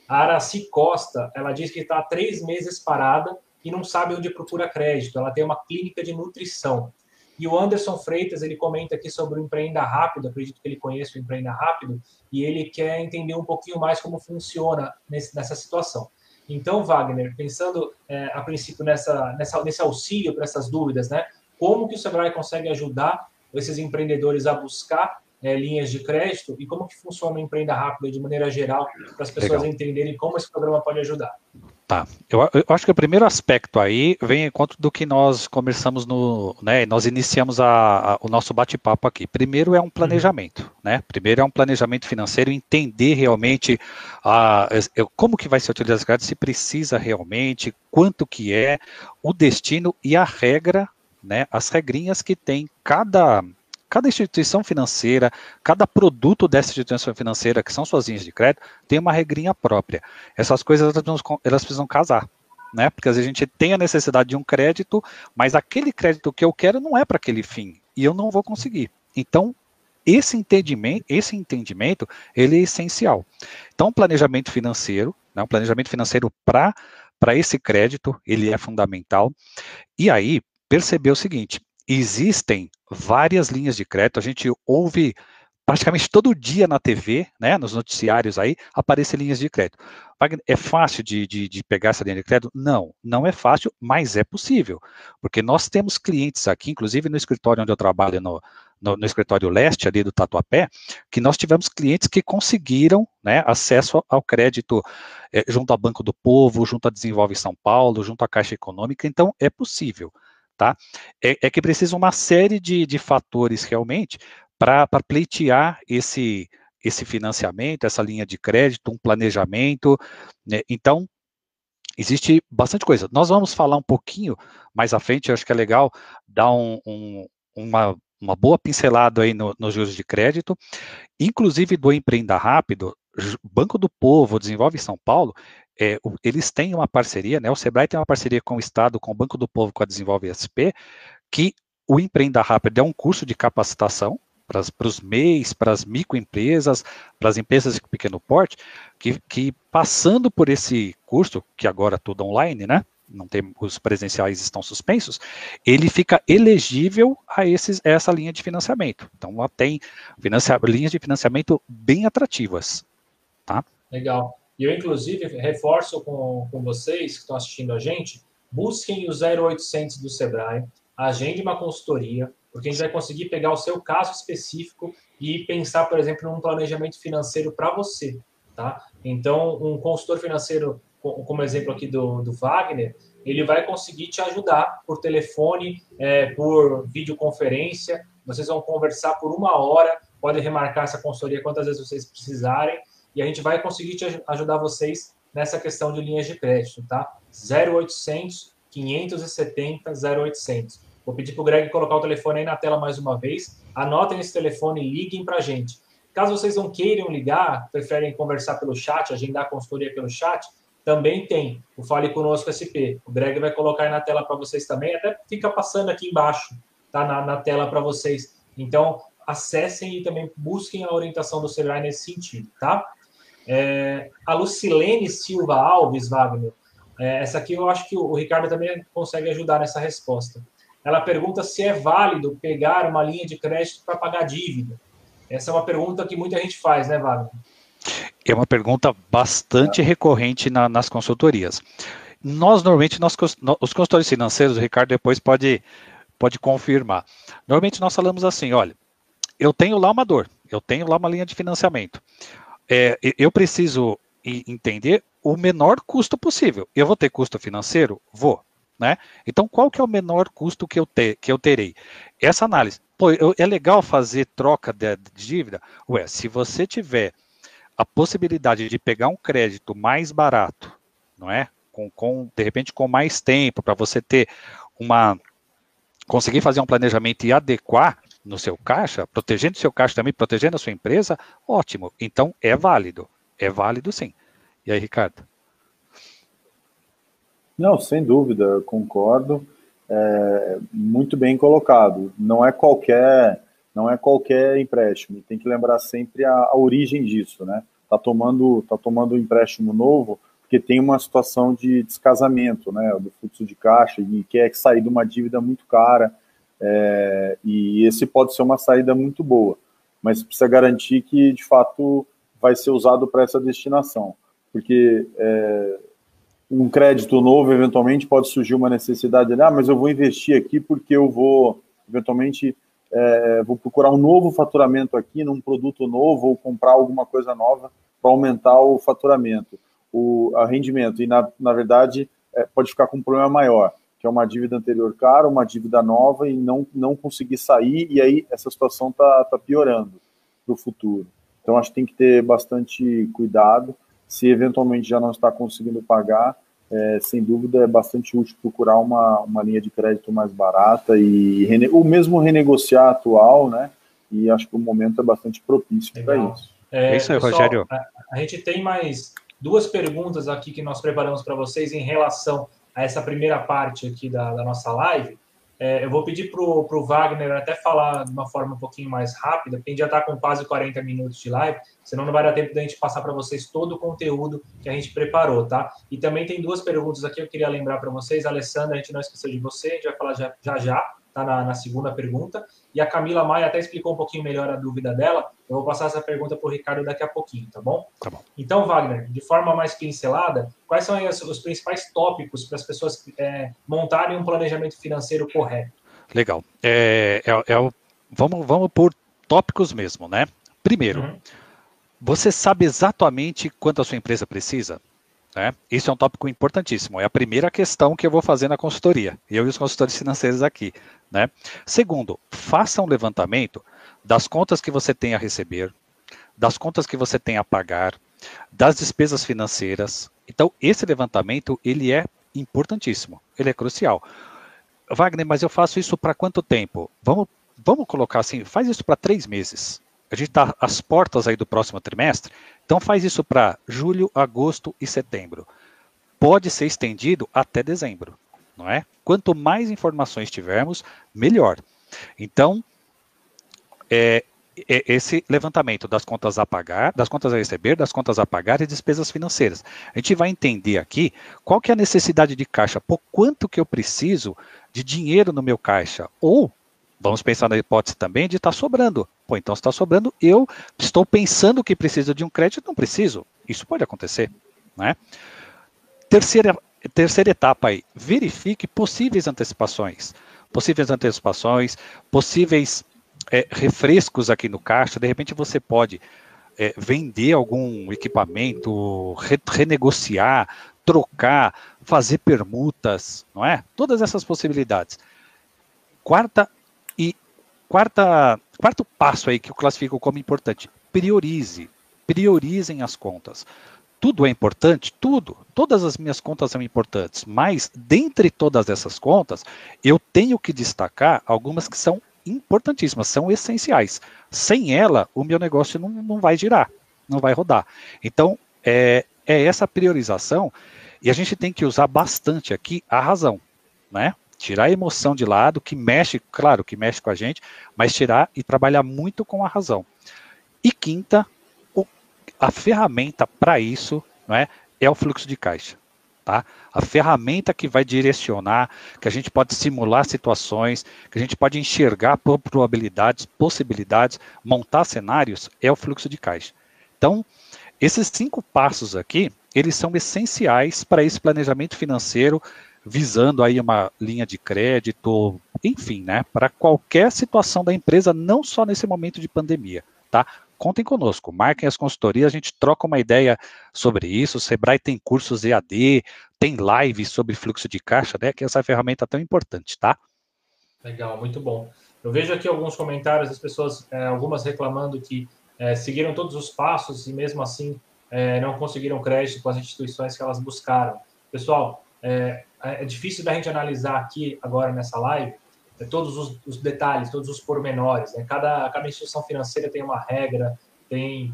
A Araci Costa, ela diz que está há 3 meses parada e não sabe onde procura crédito. Ela tem uma clínica de nutrição. E o Anderson Freitas, ele comenta aqui sobre o Empreenda Rápido, acredito que ele conhece o Empreenda Rápido, e ele quer entender um pouquinho mais como funciona nessa situação. Então, Wagner, pensando a princípio nesse auxílio para essas dúvidas, né? Como que o Sebrae consegue ajudar esses empreendedores a buscar linhas de crédito e como que funciona o Empreenda Rápido de maneira geral para as pessoas entenderem como esse programa pode ajudar? Tá, eu acho que o primeiro aspecto aí vem em conta do que nós conversamos né, nós iniciamos o nosso bate-papo aqui. Primeiro é um planejamento, né? Primeiro é um planejamento financeiro, entender realmente como que vai ser utilizado esse crédito, se precisa realmente, quanto que é, o destino e a regra, né? As regrinhas que tem cada instituição financeira, cada produto dessa instituição financeira, que são suas linhas de crédito, tem uma regrinha própria. Essas coisas elas precisam casar, né? Porque às vezes a gente tem a necessidade de um crédito, mas aquele crédito que eu quero não é para aquele fim, e eu não vou conseguir. Então, esse entendimento, ele é essencial. Então, planejamento financeiro, né, um planejamento financeiro para esse crédito, ele é fundamental. E aí, perceber o seguinte, existem várias linhas de crédito, a gente ouve praticamente todo dia na TV, né, nos noticiários aí, aparecem linhas de crédito. É fácil de pegar essa linha de crédito? Não, não é fácil, mas é possível, porque nós temos clientes aqui, inclusive no escritório onde eu trabalho, no escritório leste ali do Tatuapé, que nós tivemos clientes que conseguiram, né, acesso ao crédito junto ao Banco do Povo, junto à Desenvolve São Paulo, junto à Caixa Econômica, então é possível, tá? É que precisa uma série de fatores realmente para pleitear esse financiamento, essa linha de crédito, um planejamento, né? Então, existe bastante coisa. Nós vamos falar um pouquinho mais à frente, eu acho que é legal dar uma boa pincelada aí nos juros de crédito, inclusive do Empreenda Rápido, Banco do Povo, Desenvolve São Paulo, eles têm uma parceria, né? O Sebrae tem uma parceria com o Estado, com o Banco do Povo, com a Desenvolve SP, que o Empreenda Rápido é um curso de capacitação para os MEIs, para as microempresas, para as empresas de pequeno porte, que passando por esse curso, que agora é tudo online, né? Não tem, os presenciais estão suspensos, ele fica elegível a essa linha de financiamento. Então, ela tem linhas de financiamento bem atrativas. Tá? Legal. E eu, inclusive, reforço com vocês que estão assistindo a gente, busquem o 0800 do Sebrae, agende uma consultoria, porque a gente vai conseguir pegar o seu caso específico e pensar, por exemplo, num planejamento financeiro para você, tá? Então, um consultor financeiro, como exemplo aqui do Wagner, ele vai conseguir te ajudar por telefone, por videoconferência, vocês vão conversar por 1 hora, pode remarcar essa consultoria quantas vezes vocês precisarem, e a gente vai conseguir te ajudar vocês nessa questão de linhas de crédito, tá? 0800 570 0800. Vou pedir para o Greg colocar o telefone aí na tela mais uma vez. Anotem esse telefone e liguem para a gente. Caso vocês não queiram ligar, preferem conversar pelo chat, agendar a consultoria pelo chat, também tem o Fale Conosco SP. O Greg vai colocar aí na tela para vocês também, até fica passando aqui embaixo, tá? Na tela para vocês. Então, acessem e também busquem a orientação do Sebrae nesse sentido, tá? A Lucilene Silva Alves, Wagner, essa aqui eu acho que o Ricardo também consegue ajudar nessa resposta. Ela pergunta se é válido pegar uma linha de crédito para pagar dívida. Essa é uma pergunta que muita gente faz, né, Wagner? É uma pergunta bastante recorrente nas consultorias. Normalmente, os consultores financeiros, o Ricardo depois pode confirmar. Normalmente nós falamos assim, olha, eu tenho lá uma dor, eu tenho lá uma linha de financiamento. Eu preciso entender o menor custo possível. Eu vou ter custo financeiro? Vou. Né? Então, qual que é o menor custo que eu terei? Essa análise. Pô, é legal fazer troca de dívida? Ué, se você tiver a possibilidade de pegar um crédito mais barato, não é? De repente com mais tempo, para você ter conseguir fazer um planejamento e adequar no seu caixa, protegendo o seu caixa também, protegendo a sua empresa, ótimo. Então, é válido sim. E aí, Ricardo? Não, sem dúvida, concordo. Muito bem colocado. Não é qualquer empréstimo. Tem que lembrar sempre a origem disso, né? Tá tomando um empréstimo novo porque tem uma situação de descasamento, né? Do fluxo de caixa e quer sair de uma dívida muito cara. E esse pode ser uma saída muito boa, mas precisa garantir que de fato vai ser usado para essa destinação, porque um crédito novo, eventualmente pode surgir uma necessidade, mas eu vou investir aqui porque eu vou, eventualmente, vou procurar um novo faturamento aqui, num produto novo, ou comprar alguma coisa nova para aumentar o faturamento, o rendimento. E, na verdade, pode ficar com um problema maior, que é uma dívida anterior cara, uma dívida nova, e não conseguir sair, e aí essa situação tá piorando no futuro. Então, acho que tem que ter bastante cuidado. Se eventualmente já não está conseguindo pagar, sem dúvida é bastante útil procurar uma linha de crédito mais barata ou mesmo renegociar a atual, né? E acho que o momento é bastante propício para isso. É isso aí, pessoal, Rogério. A gente tem mais 2 perguntas aqui que nós preparamos para vocês em relação a essa primeira parte aqui da nossa live. Eu vou pedir para o Wagner até falar de uma forma um pouquinho mais rápida, porque a gente já está com quase 40 minutos de live, senão não vai dar tempo da gente passar para vocês todo o conteúdo que a gente preparou, tá? E também tem 2 perguntas aqui que eu queria lembrar para vocês. Alessandra, a gente não esqueceu de você, a gente vai falar já, tá na segunda pergunta. E a Camila Maia até explicou um pouquinho melhor a dúvida dela. Eu vou passar essa pergunta para o Ricardo daqui a pouquinho, tá bom? Tá bom. Então, Wagner, de forma mais pincelada, quais são os principais tópicos para as pessoas montarem um planejamento financeiro correto? Legal. Vamos por tópicos mesmo, né? Primeiro, você sabe exatamente quanto a sua empresa precisa? Né? Isso é um tópico importantíssimo. É a primeira questão que eu vou fazer na consultoria. Eu e os consultores financeiros aqui. Né? Segundo, faça um levantamento das contas que você tem a receber, das contas que você tem a pagar, das despesas financeiras. Então, esse levantamento, ele é importantíssimo. Ele é crucial. Wagner, mas eu faço isso para quanto tempo? Vamos colocar assim, faz isso para 3 meses. A gente está às portas aí do próximo trimestre, então faz isso para julho, agosto e setembro. Pode ser estendido até dezembro, não é? Quanto mais informações tivermos, melhor. Então, esse levantamento das contas a pagar, das contas a receber, das contas a pagar e despesas financeiras. A gente vai entender aqui qual que é a necessidade de caixa, por quanto que eu preciso de dinheiro no meu caixa, ou vamos pensar na hipótese também de estar sobrando. Pô, então se está sobrando, eu estou pensando que preciso de um crédito, não preciso. Isso pode acontecer, né? Terceira etapa aí, verifique possíveis antecipações, possíveis refrescos aqui no caixa. De repente você pode vender algum equipamento, renegociar, trocar, fazer permutas, não é? Todas essas possibilidades. Quarto passo aí que eu classifico como importante, priorizem as contas. Tudo é importante? Tudo. Todas as minhas contas são importantes, mas dentre todas essas contas, eu tenho que destacar algumas que são importantíssimas, são essenciais. Sem ela, o meu negócio não vai girar, não vai rodar. Então, é essa priorização, e a gente tem que usar bastante aqui a razão, né? Tirar a emoção de lado, que mexe, claro, que mexe com a gente, mas tirar e trabalhar muito com a razão. E quinta, a ferramenta para isso, não é o fluxo de caixa. Tá? A ferramenta que vai direcionar, que a gente pode simular situações, que a gente pode enxergar probabilidades, possibilidades, montar cenários, é o fluxo de caixa. Então, esses 5 passos aqui, eles são essenciais para esse planejamento financeiro, visando aí uma linha de crédito, enfim, né, para qualquer situação da empresa, não só nesse momento de pandemia, tá? Contem conosco, marquem as consultorias, a gente troca uma ideia sobre isso. O Sebrae tem cursos EAD, tem lives sobre fluxo de caixa, né, que essa ferramenta é tão importante, tá? Legal, muito bom. Eu vejo aqui alguns comentários das pessoas, algumas reclamando que seguiram todos os passos e mesmo assim não conseguiram crédito com as instituições que elas buscaram. Pessoal, é difícil da gente analisar aqui agora nessa live todos os detalhes, todos os pormenores, né? Cada instituição financeira tem uma regra, tem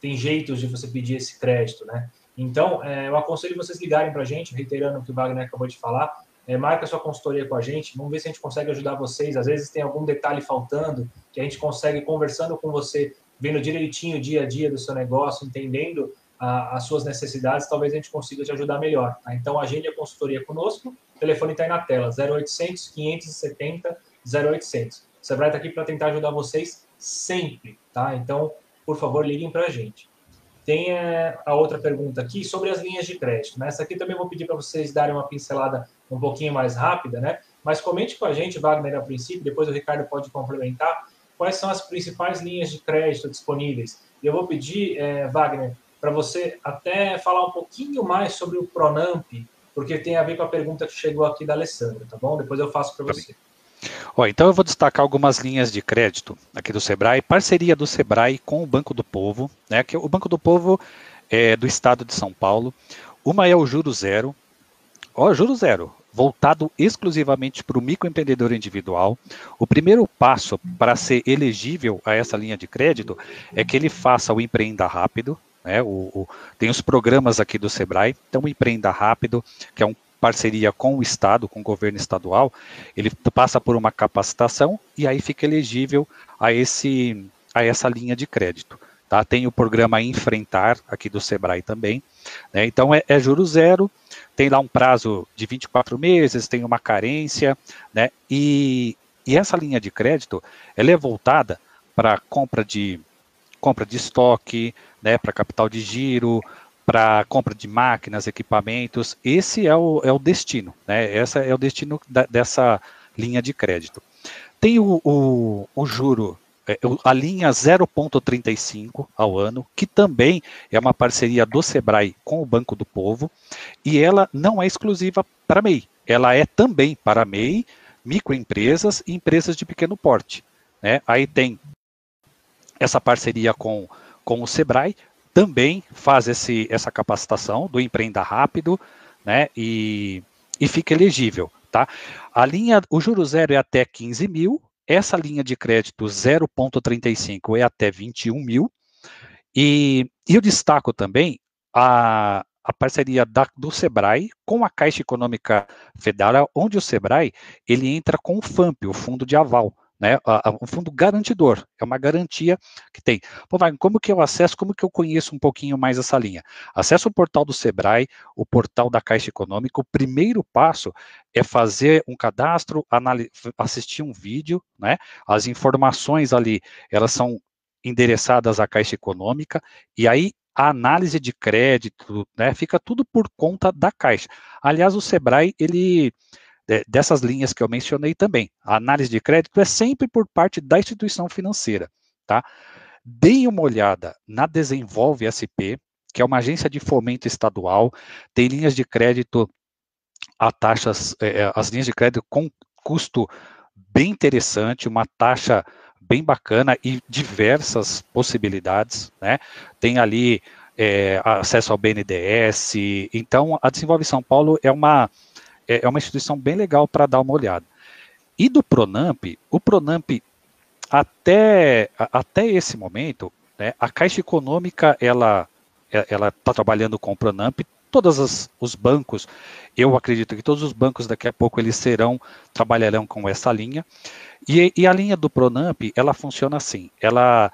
jeitos de você pedir esse crédito, né? Então, eu aconselho vocês ligarem para a gente, reiterando o que o Wagner acabou de falar, marca sua consultoria com a gente, vamos ver se a gente consegue ajudar vocês. Às vezes tem algum detalhe faltando, que a gente consegue, conversando com você, vendo direitinho o dia a dia do seu negócio, entendendo as suas necessidades, talvez a gente consiga te ajudar melhor. Tá? Então, agende a consultoria conosco, o telefone está aí na tela, 0800 570 0800. O Sebrae está aqui para tentar ajudar vocês sempre, tá? Então, por favor, liguem para a gente. tem a outra pergunta aqui sobre as linhas de crédito, né? Essa aqui também vou pedir para vocês darem uma pincelada um pouquinho mais rápida, né? Mas comente com a gente, Wagner, a princípio, depois o Ricardo pode complementar, quais são as principais linhas de crédito disponíveis. E eu vou pedir, Wagner, para você até falar um pouquinho mais sobre o Pronamp, porque tem a ver com a pergunta que chegou aqui da Alessandra, tá bom? Depois eu faço para você. Então eu vou destacar algumas linhas de crédito aqui do Sebrae, parceria do Sebrae com o Banco do Povo, né? Que o Banco do Povo é do estado de São Paulo. Uma é o Juro Zero, Juro Zero, voltado exclusivamente para o microempreendedor individual. O primeiro passo para ser elegível a essa linha de crédito é que ele faça o Empreenda Rápido, né? Tem os programas aqui do Sebrae, então o Empreenda Rápido, que é uma parceria com o Estado, com o governo estadual, ele passa por uma capacitação e aí fica elegível a essa linha de crédito. Tá? Tem o programa Enfrentar, aqui do Sebrae também, né? Então é Juro Zero, tem lá um prazo de 24 meses, tem uma carência, né? E essa linha de crédito, ela é voltada para compra de estoque, né? Para capital de giro, para compra de máquinas, equipamentos. Esse é o destino, né? Esse é o destino dessa linha de crédito. Tem o juro, a linha 0,35 ao ano, que também é uma parceria do Sebrae com o Banco do Povo, e ela não é exclusiva para MEI, ela é também para MEI, microempresas e empresas de pequeno porte, né? Aí tem essa parceria com o Sebrae, também faz essa capacitação do Empreenda Rápido, né? E fica elegível, tá? O Juro Zero é até 15 mil, essa linha de crédito 0,35 é até 21 mil, e eu destaco também a parceria do Sebrae com a Caixa Econômica Federal, onde o Sebrae ele entra com o FAMP, o Fundo de Aval, né, um fundo garantidor, é uma garantia que tem. Pô, Wagner, como que eu acesso, como que eu conheço um pouquinho mais essa linha? Acesse o portal do Sebrae, o portal da Caixa Econômica, o primeiro passo é fazer um cadastro, assistir um vídeo, né, as informações ali, elas são endereçadas à Caixa Econômica, e aí a análise de crédito, né, fica tudo por conta da Caixa. Aliás, o Sebrae, dessas linhas que eu mencionei também, a análise de crédito é sempre por parte da instituição financeira, tá? Deem uma olhada na Desenvolve SP, que é uma agência de fomento estadual, tem linhas de crédito a taxas, as linhas de crédito com custo bem interessante, uma taxa bem bacana e diversas possibilidades, né? Tem ali acesso ao BNDES, então a Desenvolve São Paulo é uma instituição bem legal para dar uma olhada. E do Pronamp, o Pronamp, até esse momento, né, a Caixa Econômica, ela está trabalhando com o Pronamp, todos os bancos, eu acredito que todos os bancos daqui a pouco eles trabalharão com essa linha, e a linha do Pronamp, ela funciona assim, ela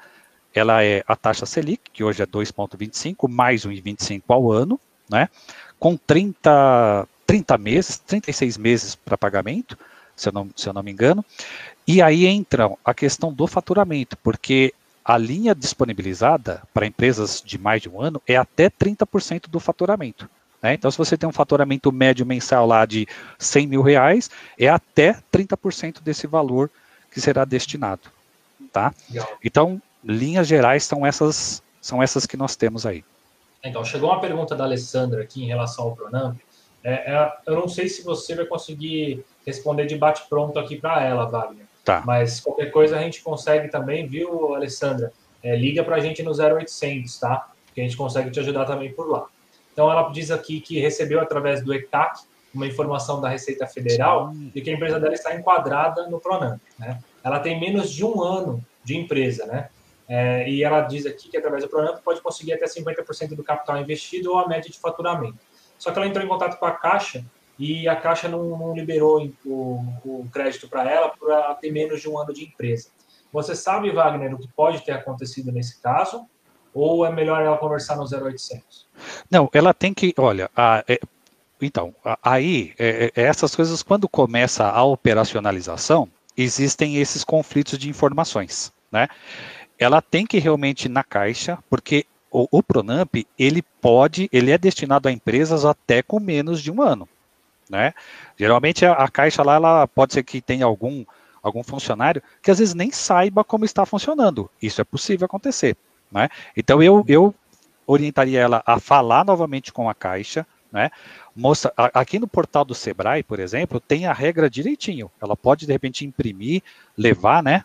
é a taxa Selic, que hoje é 2,25, mais 1,25 ao ano, né, com 36 meses para pagamento, se eu não me engano, e aí entra a questão do faturamento, porque a linha disponibilizada para empresas de mais de um ano é até 30% do faturamento, né? Então, se você tem um faturamento médio mensal lá de R$100 mil, é até 30% desse valor que será destinado, tá? Legal. Então, linhas gerais são essas que nós temos aí. Então, chegou uma pergunta da Alessandra aqui em relação ao Pronamp. Eu não sei se você vai conseguir responder de bate-pronto aqui para ela, Wagner. Tá. Mas qualquer coisa a gente consegue também, viu, Alessandra? Liga para a gente no 0800, tá? Que a gente consegue te ajudar também por lá. Então, ela diz aqui que recebeu através do ECAC uma informação da Receita Federal de que a empresa dela está enquadrada no Pronamp, né? Ela tem menos de um ano de empresa, né? E ela diz aqui que através do Pronamp pode conseguir até 50% do capital investido ou a média de faturamento. Só que ela entrou em contato com a Caixa e a Caixa não liberou o crédito para ela por ela ter menos de um ano de empresa. Você sabe, Wagner, o que pode ter acontecido nesse caso? Ou é melhor ela conversar no 0800? Não, ela tem que, olha, essas coisas, quando começa a operacionalização, existem esses conflitos de informações, né? Ela tem que realmente ir na Caixa, porque o Pronamp, ele é destinado a empresas até com menos de um ano, né? Geralmente a Caixa lá, ela pode ser que tenha algum funcionário que às vezes nem saiba como está funcionando. Isso é possível acontecer, né? Então eu orientaria ela a falar novamente com a Caixa, né? Aqui no portal do Sebrae, por exemplo, tem a regra direitinho. Ela pode, de repente, imprimir, levar, né,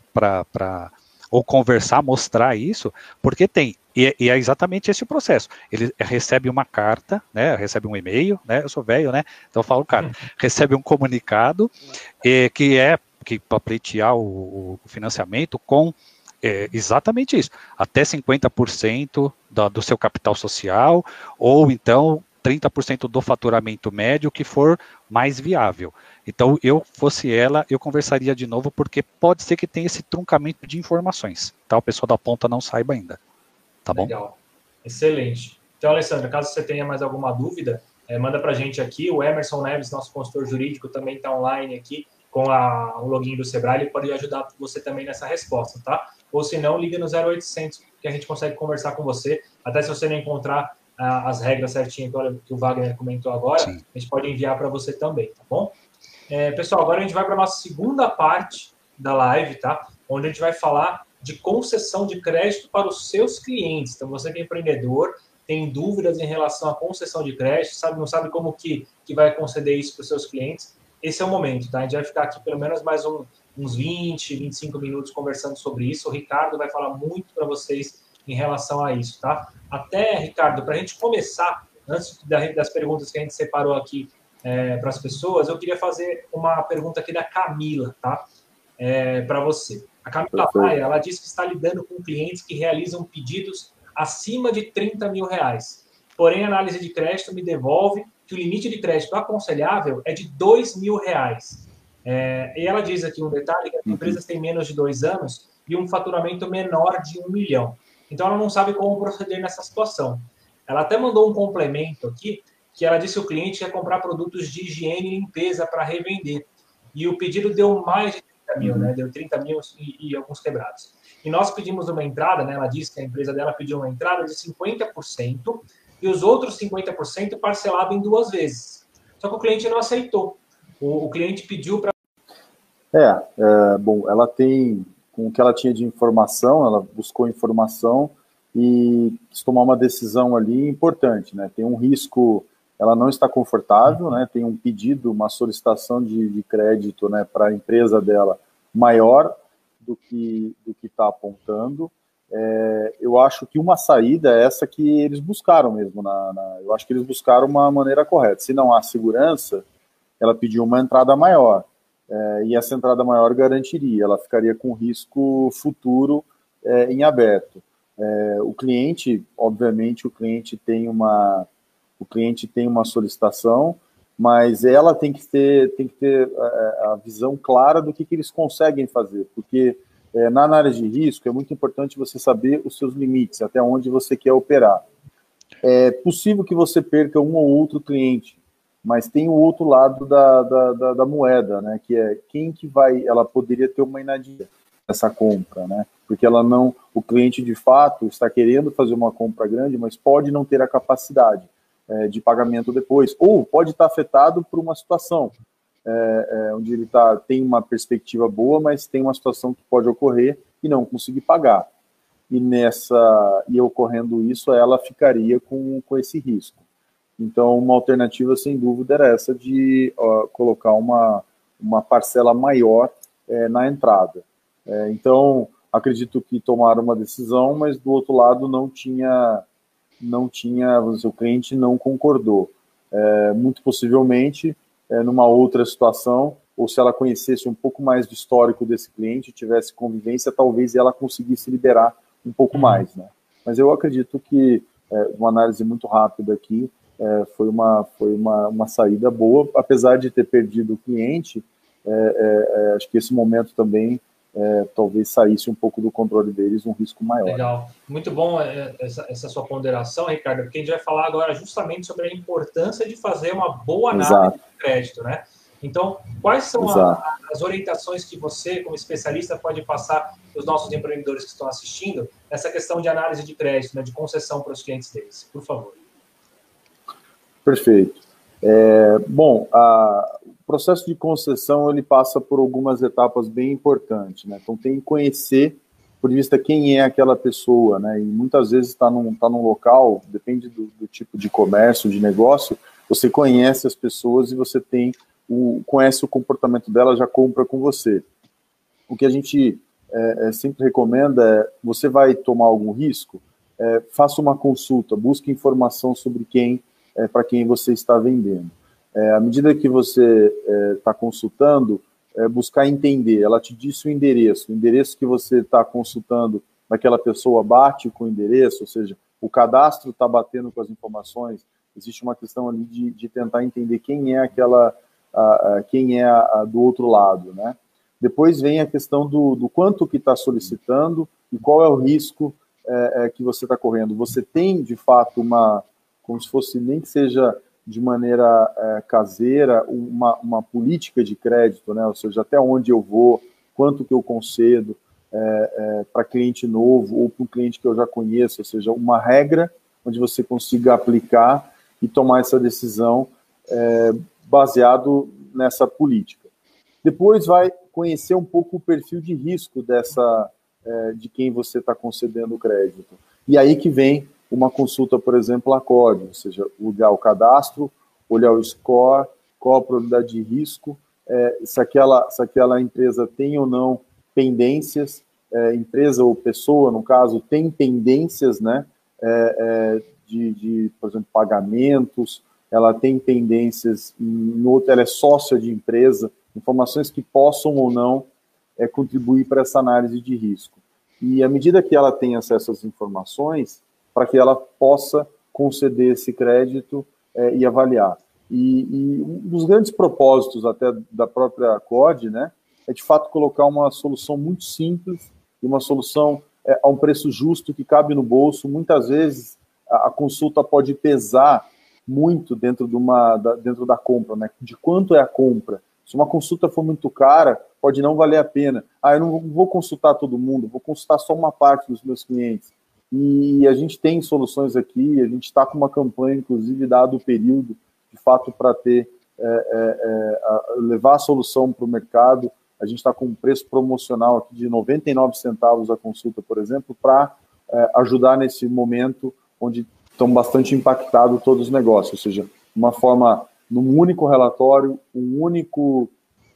ou conversar, mostrar isso, porque tem. E é exatamente esse o processo. Ele recebe uma carta, né, recebe um e-mail, né, eu sou velho, né, então eu falo carta. Recebe um comunicado que para pleitear o financiamento com exatamente isso, até 50% do seu capital social, ou então 30% do faturamento médio, que for mais viável. Então, eu fosse ela, eu conversaria de novo, porque pode ser que tenha esse truncamento de informações, tá? O pessoal da ponta não saiba ainda, tá bom? Legal, excelente. Então, Alessandra, caso você tenha mais alguma dúvida, manda para a gente aqui. O Emerson Neves, nosso consultor jurídico, também está online aqui com o login do Sebrae, ele pode ajudar você também nessa resposta, tá? Ou se não, liga no 0800, que a gente consegue conversar com você, até se você não encontrar as regras certinhas que o Wagner comentou agora, sim, a gente pode enviar para você também, tá bom? Pessoal, agora a gente vai para a nossa segunda parte da live, tá? Onde a gente vai falar de concessão de crédito para os seus clientes. Então, você que é empreendedor, tem dúvidas em relação à concessão de crédito, não sabe como que vai conceder isso para os seus clientes, esse é o momento, tá? A gente vai ficar aqui pelo menos mais uns 20, 25 minutos conversando sobre isso. O Ricardo vai falar muito para vocês em relação a isso, tá? Até, Ricardo, para a gente começar, antes das perguntas que a gente separou aqui para as pessoas, eu queria fazer uma pergunta aqui da Camila, tá? Para você. A Camila Maia, ela diz que está lidando com clientes que realizam pedidos acima de 30 mil reais. Porém, a análise de crédito me devolve que o limite de crédito aconselhável é de 2 mil reais. E ela diz aqui um detalhe, que as empresas têm menos de 2 anos e um faturamento menor de 1 milhão. Então, ela não sabe como proceder nessa situação. Ela até mandou um complemento aqui, que ela disse que o cliente quer comprar produtos de higiene e limpeza para revender. E o pedido deu mais de 30 mil, né? Deu 30 mil e alguns quebrados. E nós pedimos uma entrada, né? Ela disse que a empresa dela pediu uma entrada de 50%, e os outros 50% parcelado em 2 vezes. Só que o cliente não aceitou. O cliente pediu para... Bom, ela tem, com o que ela tinha de informação, ela buscou informação e quis tomar uma decisão ali importante, né? Tem um risco, ela não está confortável, né? Tem um pedido, uma solicitação de crédito, né, para a empresa dela maior do que está apontando. Eu acho que uma saída é essa que eles buscaram mesmo. Eu acho que eles buscaram uma maneira correta. Se não há segurança, ela pediu uma entrada maior. E essa entrada maior garantiria, ela ficaria com risco futuro em aberto. O cliente, obviamente, o cliente tem uma solicitação, mas ela tem que ter a visão clara do que eles conseguem fazer, porque na análise de risco é muito importante você saber os seus limites, até onde você quer operar. É possível que você perca um ou outro cliente, mas tem o outro lado da moeda, né, que é quem que ela poderia ter uma inadimplência nessa compra, né, porque o cliente de fato está querendo fazer uma compra grande, mas pode não ter a capacidade de pagamento depois, ou pode estar afetado por uma situação onde ele tem uma perspectiva boa, mas tem uma situação que pode ocorrer e não conseguir pagar. E ocorrendo isso, ela ficaria com esse risco. Então, uma alternativa, sem dúvida, era essa de colocar uma parcela maior na entrada. Então, acredito que tomaram uma decisão, mas do outro lado não tinha, o cliente não concordou. Muito possivelmente, numa outra situação, ou se ela conhecesse um pouco mais do histórico desse cliente, tivesse convivência, talvez ela conseguisse liberar um pouco mais, né? Mas eu acredito que, uma análise muito rápida aqui, foi uma saída boa, apesar de ter perdido o cliente. Acho que esse momento também talvez saísse um pouco do controle deles, um risco maior. Legal, muito bom essa sua ponderação, Ricardo, porque a gente vai falar agora justamente sobre a importância de fazer uma boa análise de crédito, né? Então, quais são as orientações que você, como especialista, pode passar para os nossos empreendedores que estão assistindo nessa questão de análise de crédito, né, de concessão para os clientes deles? Por favor. Perfeito. Bom, o processo de concessão ele passa por algumas etapas bem importantes, né? Então tem que conhecer, por vista quem é aquela pessoa, né? E muitas vezes está num local, depende do tipo de comércio, de negócio, você conhece as pessoas e você conhece o comportamento dela, já compra com você. O que a gente sempre recomenda é, você vai tomar algum risco, faça uma consulta, busque informação sobre para quem você está vendendo. À medida que você está consultando, buscar entender, ela te disse o endereço que você está consultando daquela pessoa bate com o endereço, ou seja, o cadastro está batendo com as informações, existe uma questão ali de tentar entender quem é do outro lado, né? Depois vem a questão do quanto que está solicitando e qual é o risco que você está correndo. Você tem, de fato, como se fosse, nem que seja de maneira caseira, uma política de crédito, né? Ou seja, até onde eu vou, quanto que eu concedo para cliente novo ou para um cliente que eu já conheço, ou seja, uma regra onde você consiga aplicar e tomar essa decisão baseado nessa política. Depois vai conhecer um pouco o perfil de risco de quem você está concedendo o crédito. E aí que vem uma consulta, por exemplo, a COD, ou seja, olhar o cadastro, olhar o score, qual a probabilidade de risco, se aquela empresa tem ou não pendências, empresa ou pessoa, no caso, tem pendências, né, por exemplo, pagamentos, ela tem pendências, ela é sócia de empresa, informações que possam ou não contribuir para essa análise de risco. E à medida que ela tem acesso às informações, para que ela possa conceder esse crédito e avaliar. E um dos grandes propósitos até da própria COD, né, é de fato colocar uma solução muito simples e uma solução a um preço justo que cabe no bolso. Muitas vezes a consulta pode pesar muito dentro da compra, né? De quanto é a compra. Se uma consulta for muito cara, pode não valer a pena. Eu não vou consultar todo mundo, vou consultar só uma parte dos meus clientes. E a gente tem soluções aqui, a gente está com uma campanha, inclusive, dado o período, de fato, para levar a solução para o mercado. A gente está com um preço promocional aqui de 99 centavos a consulta, por exemplo, para ajudar nesse momento onde estão bastante impactados todos os negócios, ou seja, uma forma, num único relatório,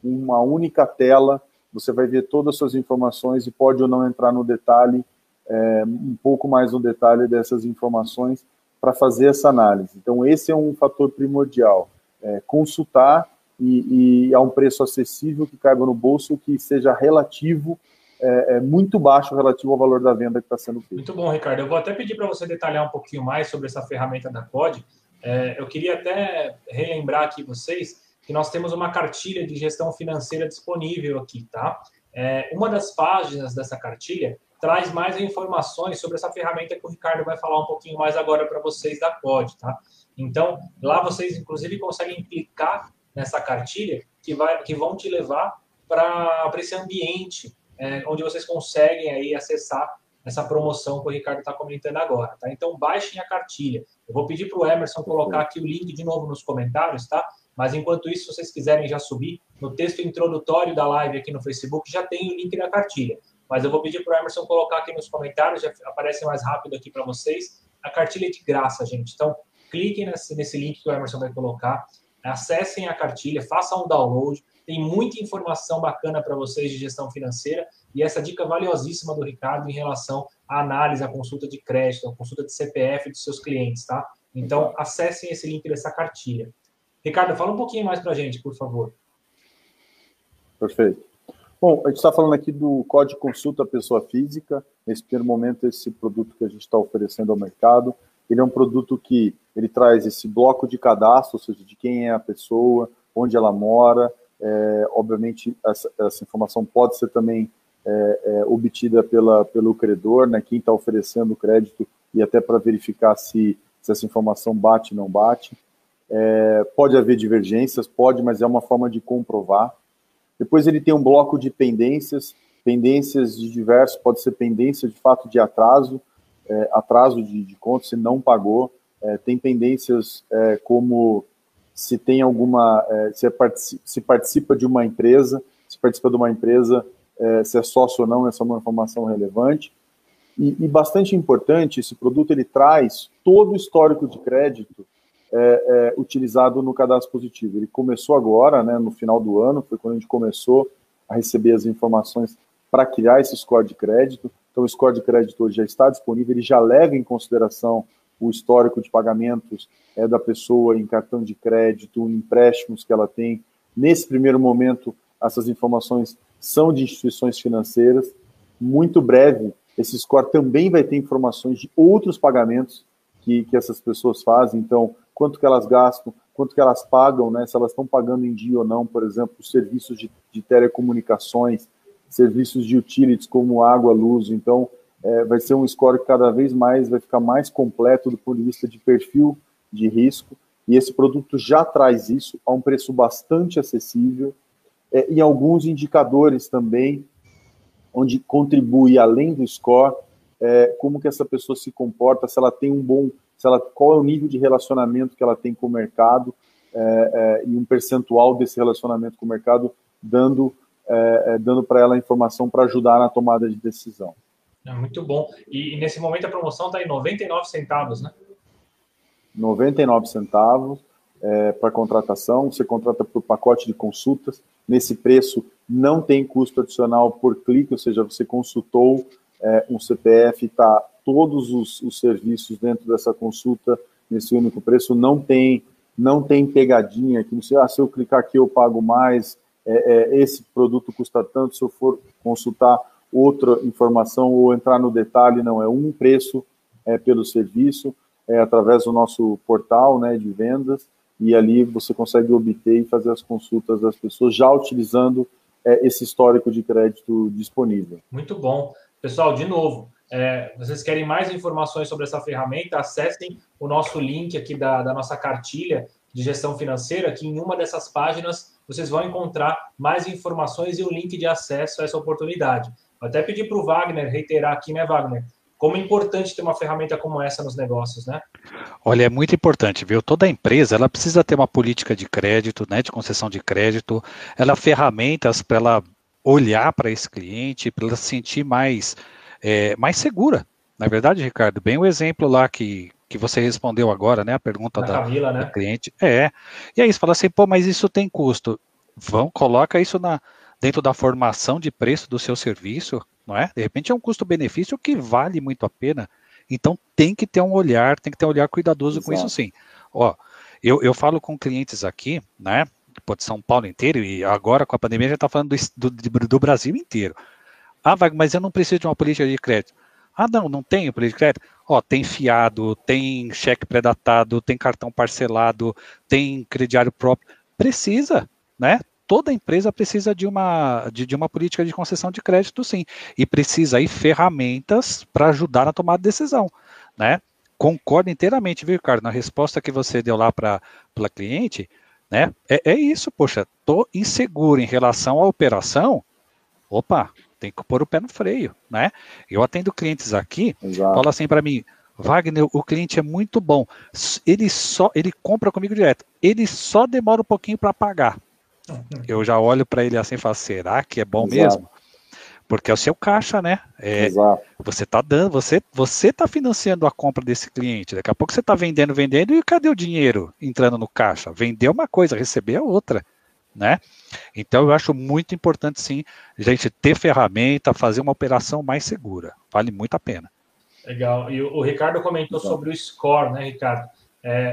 uma única tela, você vai ver todas as suas informações e pode ou não entrar no detalhe, um pouco mais no detalhe dessas informações para fazer essa análise. Então, esse é um fator primordial, consultar e a um preço acessível que caiba no bolso, que seja relativo, muito baixo relativo ao valor da venda que está sendo feito. Muito bom, Ricardo. Eu vou até pedir para você detalhar um pouquinho mais sobre essa ferramenta da COD. Eu queria até relembrar aqui vocês que nós temos uma cartilha de gestão financeira disponível aqui, tá? Uma das páginas dessa cartilha traz mais informações sobre essa ferramenta que o Ricardo vai falar um pouquinho mais agora para vocês da COD, tá? Então, lá vocês, inclusive, conseguem clicar nessa cartilha que vão te levar para esse ambiente onde vocês conseguem aí acessar essa promoção que o Ricardo está comentando agora, tá? Então, baixem a cartilha. Eu vou pedir para o Emerson colocar aqui o link de novo nos comentários, tá? Mas, enquanto isso, se vocês quiserem já subir, no texto introdutório da live aqui no Facebook já tem o link da cartilha. Mas eu vou pedir para o Emerson colocar aqui nos comentários, já aparece mais rápido aqui para vocês. A cartilha é de graça, gente. Então, cliquem nesse link que o Emerson vai colocar, acessem a cartilha, façam um download. Tem muita informação bacana para vocês de gestão financeira e essa dica valiosíssima do Ricardo em relação à análise, à consulta de crédito, à consulta de CPF dos seus clientes, tá? Então, acessem esse link dessa cartilha. Ricardo, fala um pouquinho mais para a gente, por favor. Perfeito. Bom, a gente está falando aqui do Código Consulta Pessoa Física. Nesse primeiro momento, esse produto que a gente está oferecendo ao mercado, ele é um produto que ele traz esse bloco de cadastro, ou seja, de quem é a pessoa, onde ela mora. Obviamente, essa informação pode ser também obtida pelo credor, né, quem está oferecendo o crédito, e até para verificar se essa informação bate ou não bate. Pode haver divergências, pode, mas é uma forma de comprovar. Depois ele tem um bloco de pendências de diversos, pode ser pendência de fato de atraso, atraso de conta, se não pagou. Tem pendências como se tem alguma, se participa de uma empresa, se é sócio ou não, essa é uma informação relevante. E bastante importante, esse produto ele traz todo o histórico de crédito utilizado no cadastro positivo. Ele começou agora, né, no final do ano, foi quando a gente começou a receber as informações para criar esse score de crédito. Então, o score de crédito hoje já está disponível, ele já leva em consideração o histórico de pagamentos da pessoa em cartão de crédito, empréstimos que ela tem. Nesse primeiro momento, essas informações são de instituições financeiras. Muito breve, esse score também vai ter informações de outros pagamentos que essas pessoas fazem. Então, quanto que elas gastam, quanto que elas pagam, né, se elas estão pagando em dia ou não, por exemplo, serviços de telecomunicações, serviços de utilities como água, luz. Então, vai ser um score que cada vez mais vai ficar mais completo do ponto de vista de perfil de risco, e esse produto já traz isso a um preço bastante acessível, e alguns indicadores também, onde contribui além do score, como que essa pessoa se comporta, se ela tem qual é o nível de relacionamento que ela tem com o mercado, e um percentual desse relacionamento com o mercado, dando para ela a informação para ajudar na tomada de decisão. Muito bom. E nesse momento a promoção está em 99 centavos, né? 99 centavos para contratação. Você contrata por pacote de consultas. Nesse preço não tem custo adicional por clique, ou seja, você consultou um CPF, está todos os serviços dentro dessa consulta nesse único preço. Não tem pegadinha aqui. Não sei, se eu clicar aqui eu pago mais. Esse produto custa tanto. Se eu for consultar outra informação ou entrar no detalhe, não, é um preço pelo serviço, através do nosso portal, né, de vendas, e ali você consegue obter e fazer as consultas das pessoas já utilizando esse histórico de crédito disponível. Muito bom. Pessoal, de novo, vocês querem mais informações sobre essa ferramenta, acessem o nosso link aqui da nossa cartilha de gestão financeira, que em uma dessas páginas vocês vão encontrar mais informações e o link de acesso a essa oportunidade. Vou até pedir para o Wagner reiterar aqui, né, Wagner? Como é importante ter uma ferramenta como essa nos negócios, né? Olha, é muito importante, viu? Toda empresa, ela precisa ter uma política de crédito, né, de concessão de crédito, ela ferramentas para ela olhar para esse cliente, para ela se sentir mais segura. Na verdade, Ricardo, bem o exemplo lá que você respondeu agora, né, a pergunta da Camila, né? cliente. E aí você fala assim, pô, mas isso tem custo. Coloca isso dentro da formação de preço do seu serviço, não é? De repente é um custo-benefício que vale muito a pena. Então tem que ter um olhar cuidadoso. Exato. Com isso sim. Ó, eu falo com clientes aqui, né? De São Paulo inteiro, e agora com a pandemia a gente está falando do Brasil inteiro. Wagner, mas eu não preciso de uma política de crédito. Não tenho política de crédito? Ó, tem fiado, tem cheque pré-datado, tem cartão parcelado, tem crediário próprio. Precisa, né? Toda empresa precisa de uma política de concessão de crédito, sim. E precisa aí ferramentas para ajudar na tomada de decisão, né? Concordo inteiramente, viu, Ricardo? Na resposta que você deu lá para a cliente, né? É isso, poxa, tô inseguro em relação à operação, opa, tem que pôr o pé no freio, né? Eu atendo clientes aqui, falam assim para mim, Wagner, o cliente é muito bom, ele compra comigo direto, ele só demora um pouquinho para pagar. Eu já olho para ele assim e falo, será que é bom mesmo? Porque é o seu caixa, né? Você está dando, você está financiando a compra desse cliente. Daqui a pouco você está vendendo, e cadê o dinheiro entrando no caixa? Vender uma coisa, receber a outra, né? Então eu acho muito importante sim a gente ter ferramenta, fazer uma operação mais segura. Vale muito a pena. Legal. E o Ricardo comentou sobre o score, né, Ricardo?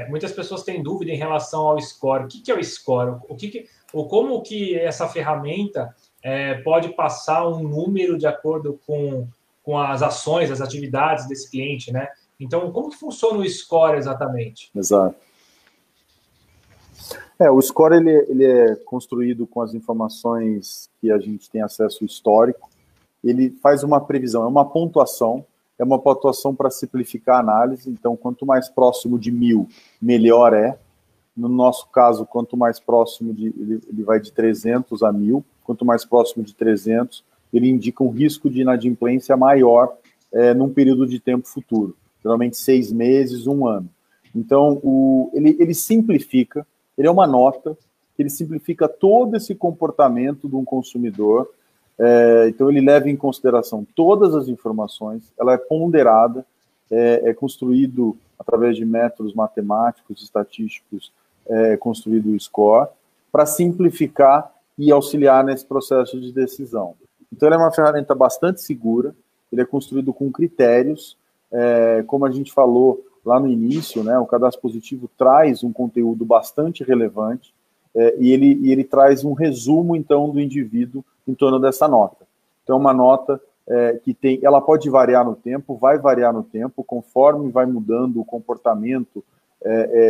Muitas pessoas têm dúvida em relação ao score. O que é o score? Como que essa ferramenta pode passar um número de acordo com as ações, as atividades desse cliente, né? Então, como que funciona o score exatamente? Exato. O score ele é construído com as informações que a gente tem acesso histórico. Ele faz uma previsão, é uma pontuação para simplificar a análise. Então, quanto mais próximo de 1000, melhor é. No nosso caso, quanto mais próximo ele vai de 300 a 1.000, quanto mais próximo de 300, ele indica um risco de inadimplência maior num período de tempo futuro, geralmente 6 meses, 1 ano. Então, ele simplifica, ele é uma nota, ele simplifica todo esse comportamento de um consumidor, então ele leva em consideração todas as informações, ela é ponderada, é construído através de métodos matemáticos, estatísticos, construído o score, para simplificar e auxiliar nesse processo de decisão. Então, ele é uma ferramenta bastante segura, ele é construído com critérios, como a gente falou lá no início, né, o cadastro positivo traz um conteúdo bastante relevante, e ele traz um resumo, então, do indivíduo em torno dessa nota. Então, é uma nota ela pode variar no tempo, vai variar no tempo, conforme vai mudando o comportamento,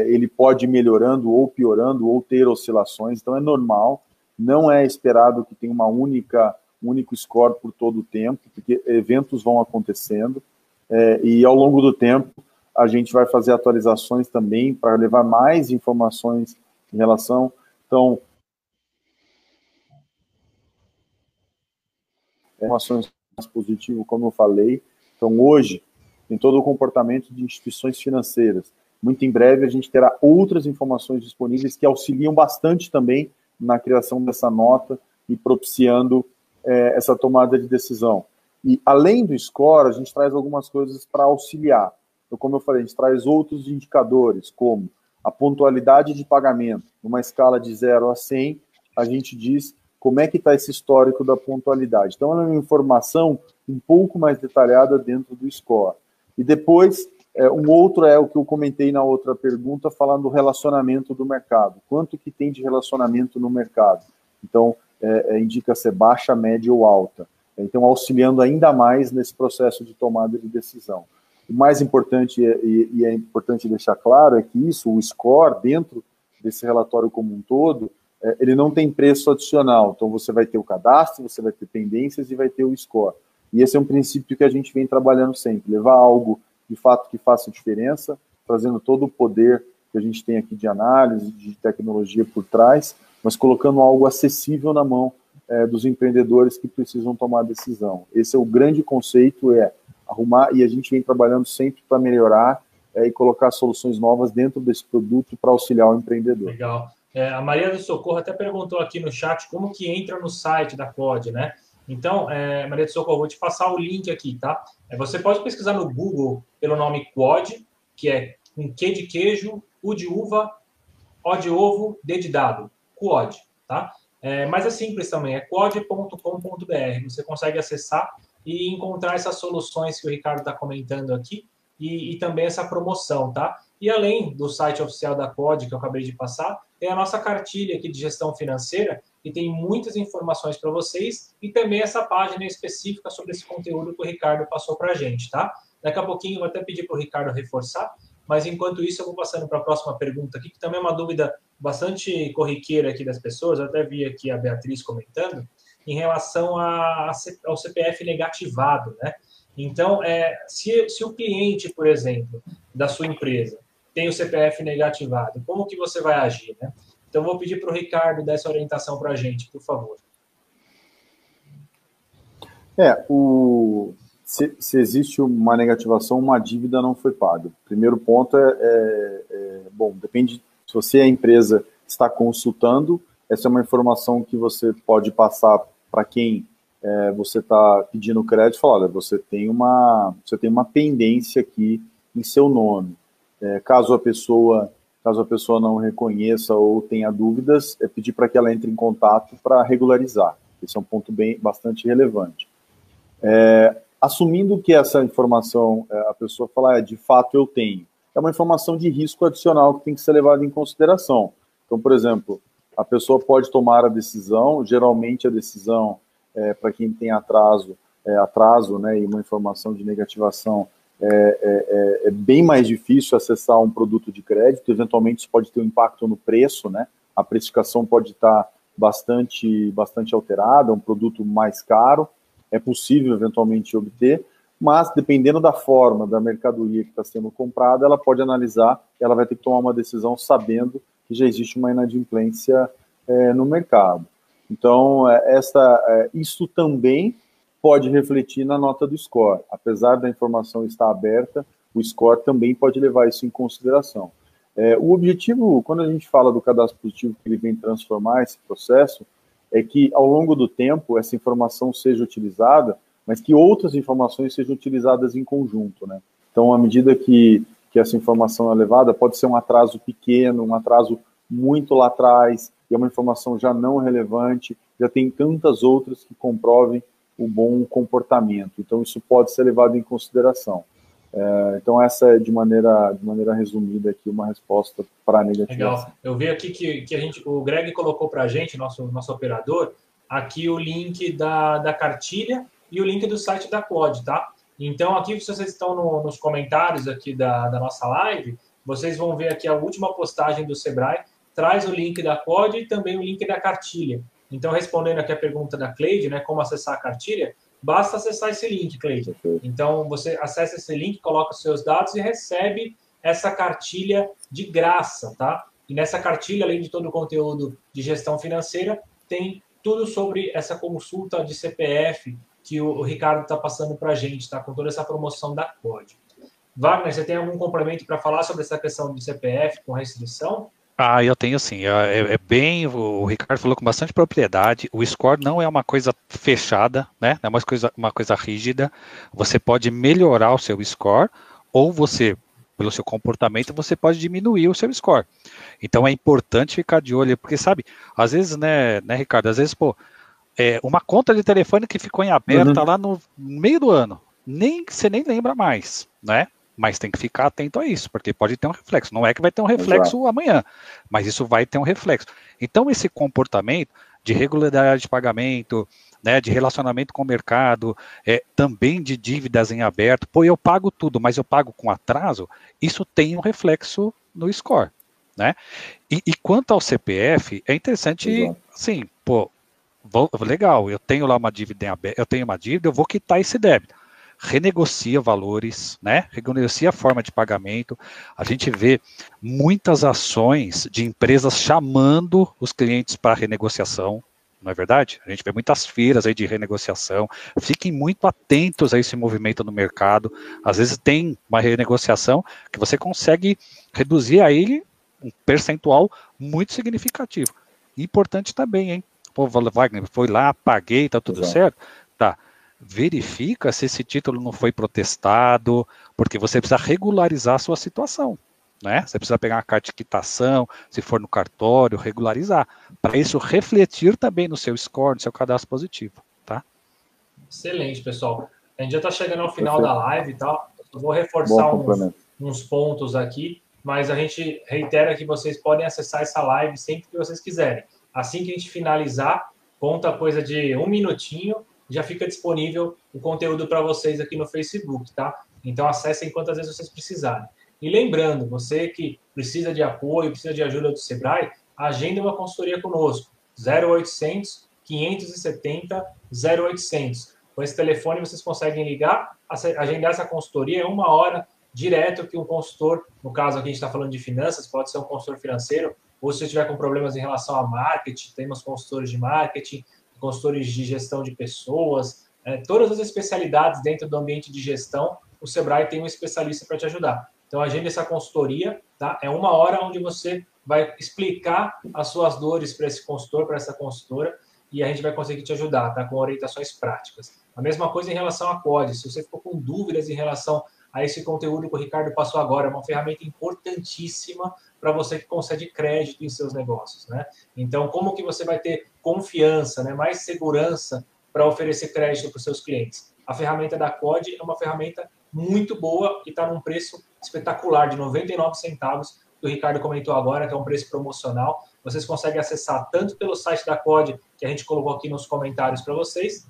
ele pode ir melhorando ou piorando, ou ter oscilações, então é normal, não é esperado que tenha um único score por todo o tempo, porque eventos vão acontecendo, e ao longo do tempo a gente vai fazer atualizações também para levar mais informações em relação, então, informações positivo, como eu falei. Então, hoje, em todo o comportamento de instituições financeiras, muito em breve a gente terá outras informações disponíveis que auxiliam bastante também na criação dessa nota e propiciando essa tomada de decisão. E, além do score, a gente traz algumas coisas para auxiliar. Então, como eu falei, a gente traz outros indicadores, como a pontualidade de pagamento. Numa escala de 0 a 100, a gente diz como é que está esse histórico da pontualidade. Então, ela é uma informação um pouco mais detalhada dentro do score. E depois, um outro é o que eu comentei na outra pergunta, falando do relacionamento do mercado. Quanto que tem de relacionamento no mercado? Então, indica ser baixa, média ou alta. Então, auxiliando ainda mais nesse processo de tomada de decisão. O mais importante, e é importante deixar claro, é que o score, dentro desse relatório como um todo, ele não tem preço adicional. Então, você vai ter o cadastro, você vai ter pendências e vai ter o score. E esse é um princípio que a gente vem trabalhando sempre, levar algo, de fato, que faça diferença, trazendo todo o poder que a gente tem aqui de análise, de tecnologia por trás, mas colocando algo acessível na mão dos empreendedores que precisam tomar decisão. Esse é o grande conceito, arrumar, e a gente vem trabalhando sempre para melhorar e colocar soluções novas dentro desse produto para auxiliar o empreendedor. Legal. A Maria do Socorro até perguntou aqui no chat como que entra no site da Quod, né? Então, Maria do Socorro, vou te passar o link aqui, tá? Você pode pesquisar no Google pelo nome Quod, que é com Q de queijo, U de uva, O de ovo, D de dado. Quod, tá? Mas é simples também, é quod.com.br. Você consegue acessar e encontrar essas soluções que o Ricardo está comentando aqui e também essa promoção, tá? E além do site oficial da Quod, que eu acabei de passar, tem a nossa cartilha aqui de gestão financeira, que tem muitas informações para vocês, e também essa página específica sobre esse conteúdo que o Ricardo passou para a gente, tá? Daqui a pouquinho eu vou até pedir para o Ricardo reforçar, mas enquanto isso eu vou passando para a próxima pergunta aqui, que também é uma dúvida bastante corriqueira aqui das pessoas, eu até vi aqui a Beatriz comentando, em relação ao CPF negativado, né? Então, se o cliente, por exemplo, da sua empresa tem o CPF negativado, como que você vai agir, né? Então, vou pedir para o Ricardo dar essa orientação para a gente, por favor. Se existe uma negativação, uma dívida não foi paga. Primeiro ponto bom, depende, se você é a empresa que está consultando, essa é uma informação que você pode passar para quem você está pedindo crédito, falar, olha, você tem uma pendência aqui em seu nome. Caso a pessoa não reconheça ou tenha dúvidas, pedir para que ela entre em contato para regularizar. Esse é um ponto bastante relevante. Assumindo que essa informação, a pessoa fala, de fato eu tenho, é uma informação de risco adicional que tem que ser levada em consideração. Então, por exemplo, a pessoa pode tomar a decisão, geralmente a decisão, para quem tem atraso, né, e uma informação de negativação, é bem mais difícil acessar um produto de crédito, eventualmente isso pode ter um impacto no preço, né? A precificação pode estar bastante alterada, um produto mais caro, é possível eventualmente obter, mas dependendo da forma da mercadoria que está sendo comprada, ela pode analisar, ela vai ter que tomar uma decisão sabendo que já existe uma inadimplência no mercado. Então, isso também pode refletir na nota do score. Apesar da informação estar aberta, o score também pode levar isso em consideração. O objetivo, quando a gente fala do cadastro positivo, que ele vem transformar esse processo, é que, ao longo do tempo, essa informação seja utilizada, mas que outras informações sejam utilizadas em conjunto, né? Então, à medida que essa informação é levada, pode ser um atraso pequeno, um atraso muito lá atrás, e é uma informação já não relevante, já tem tantas outras que comprovem o bom comportamento. Então, isso pode ser levado em consideração. Então, essa é, de maneira resumida, aqui, uma resposta para a negativação. Legal. Eu vi aqui que o Greg colocou para a gente, nosso operador, aqui o link da cartilha e o link do site da Quod, tá? Então, aqui, se vocês estão nos comentários aqui da nossa live, vocês vão ver aqui a última postagem do Sebrae, traz o link da Quod e também o link da cartilha. Então, respondendo aqui a pergunta da Cleide, né, como acessar a cartilha, basta acessar esse link, Cleide. Então, você acessa esse link, coloca os seus dados e recebe essa cartilha de graça, tá? E nessa cartilha, além de todo o conteúdo de gestão financeira, tem tudo sobre essa consulta de CPF que o Ricardo está passando para a gente, tá? Com toda essa promoção da Quod. Wagner, você tem algum complemento para falar sobre essa questão de CPF com restrição? Eu tenho sim. O Ricardo falou com bastante propriedade. O score não é uma coisa fechada, né? É uma coisa rígida. Você pode melhorar o seu score, ou você, pelo seu comportamento, você pode diminuir o seu score. Então é importante ficar de olho, porque sabe, às vezes, né, Ricardo, às vezes, uma conta de telefone que ficou em aberta lá no meio do ano, você nem lembra mais, né? Mas tem que ficar atento a isso, porque pode ter um reflexo. Não é que vai ter um reflexo amanhã, mas isso vai ter um reflexo. Então, esse comportamento de regularidade de pagamento, né, de relacionamento com o mercado, também de dívidas em aberto, eu pago tudo, mas eu pago com atraso, isso tem um reflexo no score, né? E quanto ao CPF, é interessante, assim, legal, eu tenho lá uma dívida em aberto, eu vou quitar esse débito. Renegocia valores, né? Renegocia a forma de pagamento. A gente vê muitas ações de empresas chamando os clientes para renegociação, não é verdade? A gente vê muitas feiras aí de renegociação. Fiquem muito atentos a esse movimento no mercado. Às vezes tem uma renegociação que você consegue reduzir aí um percentual muito significativo. Importante também, hein? Wagner, foi lá, paguei, tá tudo certo? Tá. Verifica se esse título não foi protestado, porque você precisa regularizar a sua situação, né? Você precisa pegar uma carta de quitação, se for no cartório, regularizar, para isso refletir também no seu score, no seu cadastro positivo, tá? Excelente, pessoal. A gente já está chegando ao final da live, tá? Eu vou reforçar uns pontos aqui, mas a gente reitera que vocês podem acessar essa live sempre que vocês quiserem. Assim que a gente finalizar, conta coisa de 1 minutinho, já fica disponível o conteúdo para vocês aqui no Facebook, tá? Então acessem quantas vezes vocês precisarem. E lembrando, você que precisa de apoio, precisa de ajuda do Sebrae, agenda uma consultoria conosco, 0800 570 0800. Com esse telefone vocês conseguem ligar, agendar essa consultoria, é 1 hora direto que um consultor, no caso aqui a gente está falando de finanças, pode ser um consultor financeiro, ou se você tiver com problemas em relação a marketing, temos consultores de marketing, consultores de gestão de pessoas, todas as especialidades dentro do ambiente de gestão, o Sebrae tem um especialista para te ajudar. Então, agende essa consultoria, tá? É 1 hora onde você vai explicar as suas dores para esse consultor, para essa consultora, e a gente vai conseguir te ajudar, tá? Com orientações práticas. A mesma coisa em relação à Quod. Se você ficou com dúvidas em relação a esse conteúdo que o Ricardo passou agora, é uma ferramenta importantíssima para você que concede crédito em seus negócios, né? Então, como que você vai ter confiança, né, mais segurança para oferecer crédito para os seus clientes? A ferramenta da Quod é uma ferramenta muito boa e está num preço espetacular de 99 centavos, que o Ricardo comentou agora, que é um preço promocional. Vocês conseguem acessar tanto pelo site da Quod, que a gente colocou aqui nos comentários para vocês,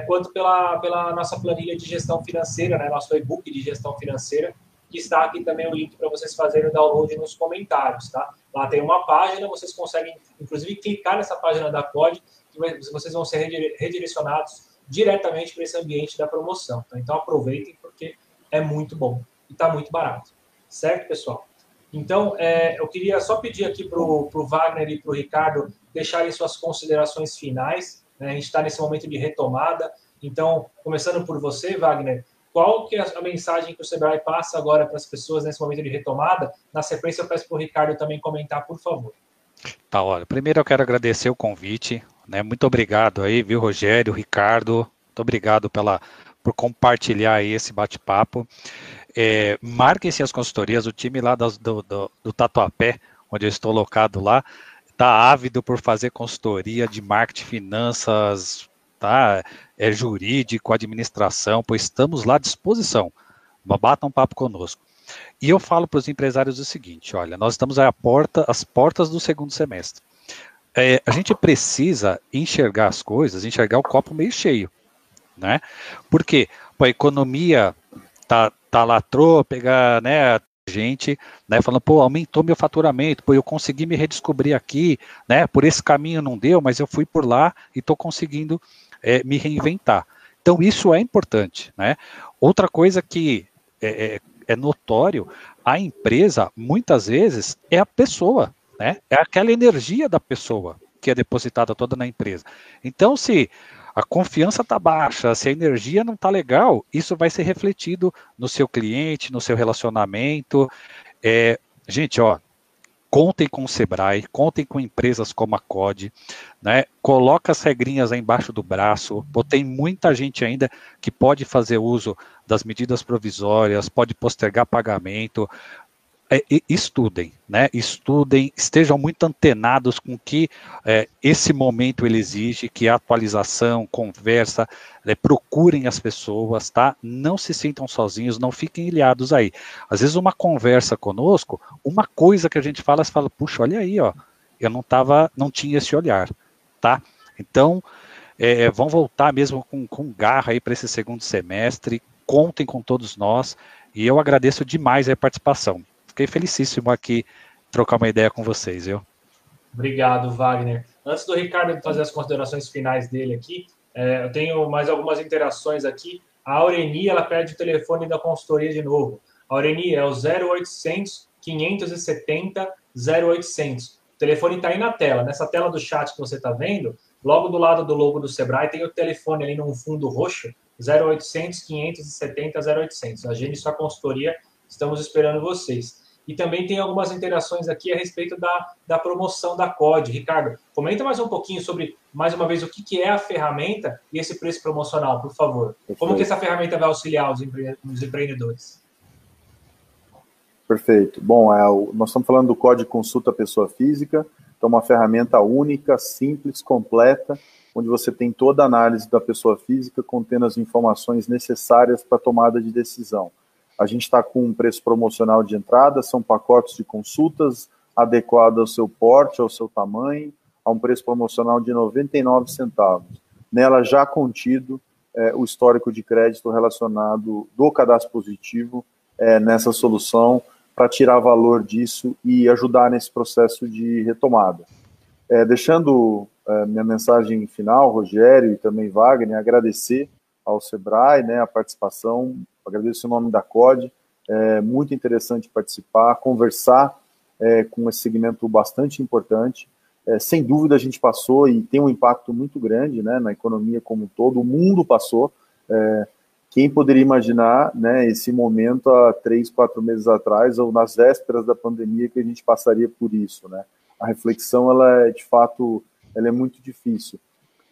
quanto pela nossa planilha de gestão financeira, né, nosso e-book de gestão financeira, que está aqui também o link para vocês fazerem o download nos comentários, tá? Lá tem uma página, vocês conseguem, inclusive, clicar nessa página da Quod, que vocês vão ser redirecionados diretamente para esse ambiente da promoção, tá? Então, aproveitem, porque é muito bom e está muito barato. Certo, pessoal? Então, eu queria só pedir aqui para o Wagner e para o Ricardo deixarem suas considerações finais, né? A gente está nesse momento de retomada. Então, começando por você, Wagner, qual que é a mensagem que o Sebrae passa agora para as pessoas nesse momento de retomada? Na sequência, eu peço para o Ricardo também comentar, por favor. Tá, olha, primeiro eu quero agradecer o convite, né? Muito obrigado aí, viu, Rogério, Ricardo, muito obrigado por compartilhar aí esse bate-papo. Marquem-se as consultorias, o time lá do Tatuapé, onde eu estou locado lá, está ávido por fazer consultoria de marketing, finanças, tá? Jurídico, administração, pois estamos lá à disposição. Bata um papo conosco. E eu falo para os empresários o seguinte, olha, nós estamos às portas do segundo semestre. A gente precisa enxergar as coisas, enxergar o copo meio cheio, né? Porque a economia tá latrou, pegar, né, gente, né, falando, pô, aumentou meu faturamento, pô, eu consegui me redescobrir aqui, né, por esse caminho não deu, mas eu fui por lá e estou conseguindo me reinventar. Então, isso é importante, né? Outra coisa que é notório, a empresa, muitas vezes, é a pessoa, né? É aquela energia da pessoa que é depositada toda na empresa. Então, se a confiança está baixa, se a energia não está legal, isso vai ser refletido no seu cliente, no seu relacionamento. Gente, ó, contem com o Sebrae, contem com empresas como a COD, né? Coloca as regrinhas aí embaixo do braço. Tem muita gente ainda que pode fazer uso das medidas provisórias, pode postergar pagamento. Estudem, né? Estudem, estejam muito antenados com o que esse momento ele exige, que é atualização, conversa, procurem as pessoas, tá? Não se sintam sozinhos, não fiquem ilhados aí. Às vezes uma conversa conosco, uma coisa que a gente fala, você fala, puxa, olha aí, ó, eu não tinha esse olhar, tá? Então, vão voltar mesmo com garra aí para esse segundo semestre, contem com todos nós, e eu agradeço demais a participação. Fiquei felicíssimo aqui trocar uma ideia com vocês, viu? Obrigado, Wagner. Antes do Ricardo fazer as considerações finais dele aqui, eu tenho mais algumas interações aqui. A Aureni, ela pede o telefone da consultoria de novo. A Aureni é o 0800 570 0800. O telefone está aí na tela. Nessa tela do chat que você está vendo, logo do lado do logo do Sebrae, tem o telefone ali num fundo roxo, 0800 570 0800. Agende sua consultoria, estamos esperando vocês. E também tem algumas interações aqui a respeito da promoção da COD. Ricardo, comenta mais um pouquinho sobre, mais uma vez, o que é a ferramenta e esse preço promocional, por favor. Como que essa ferramenta vai auxiliar os empreendedores? Perfeito. Bom, nós estamos falando do COD Consulta Pessoa Física, então uma ferramenta única, simples, completa, onde você tem toda a análise da pessoa física, contendo as informações necessárias para a tomada de decisão. A gente está com um preço promocional de entrada, são pacotes de consultas adequados ao seu porte, ao seu tamanho, a um preço promocional de 99 centavos. Nela já contido o histórico de crédito relacionado do cadastro positivo nessa solução, para tirar valor disso e ajudar nesse processo de retomada. Deixando minha mensagem final, Rogério e também Wagner, agradecer ao Sebrae, né, a participação, agradeço o nome da COD, muito interessante participar, conversar com esse segmento bastante importante. Sem dúvida a gente passou e tem um impacto muito grande, né, na economia como um todo, o mundo passou. Quem poderia imaginar, né, esse momento há 3, 4 meses atrás, ou nas vésperas da pandemia, que a gente passaria por isso, né? A reflexão, ela de fato, ela é muito difícil.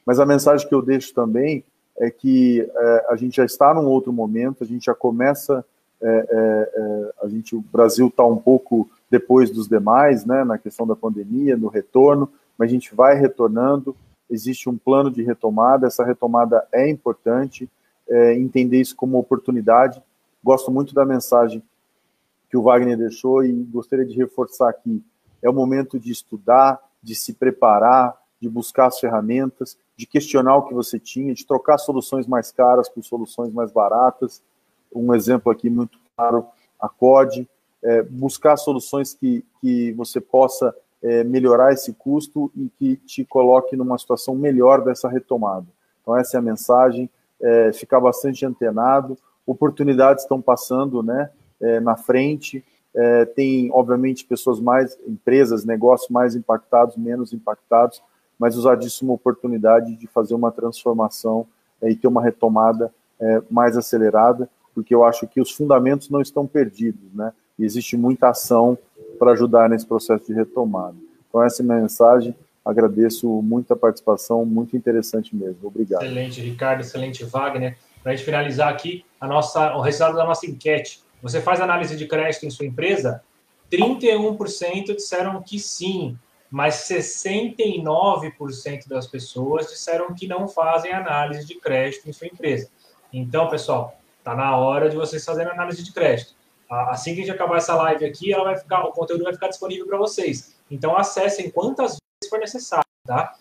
Mas a mensagem que eu deixo também é que a gente já está num outro momento, a gente já começa, o Brasil está um pouco depois dos demais, né, na questão da pandemia, no retorno, mas a gente vai retornando, existe um plano de retomada, essa retomada é importante, entender isso como oportunidade. Gosto muito da mensagem que o Wagner deixou e gostaria de reforçar aqui. É o momento de estudar, de se preparar, de buscar as ferramentas, de questionar o que você tinha, de trocar soluções mais caras por soluções mais baratas. Um exemplo aqui muito claro, a COD, buscar soluções que você possa melhorar esse custo e que te coloque numa situação melhor dessa retomada. Então essa é a mensagem, ficar bastante antenado, oportunidades estão passando, né, na frente, tem, obviamente, empresas, negócios mais impactados, menos impactados, mas usar disso uma oportunidade de fazer uma transformação e ter uma retomada mais acelerada, porque eu acho que os fundamentos não estão perdidos, né? E existe muita ação para ajudar nesse processo de retomada. Então, essa é a minha mensagem. Agradeço muito a participação, muito interessante mesmo. Obrigado. Excelente, Ricardo, excelente, Wagner. Para a gente finalizar aqui, o resultado da nossa enquete. Você faz análise de crédito em sua empresa? 31% disseram que sim, mas 69% das pessoas disseram que não fazem análise de crédito em sua empresa. Então, pessoal, está na hora de vocês fazerem análise de crédito. Assim que a gente acabar essa live aqui, o conteúdo vai ficar disponível para vocês. Então, acessem quantas vezes for necessário, tá?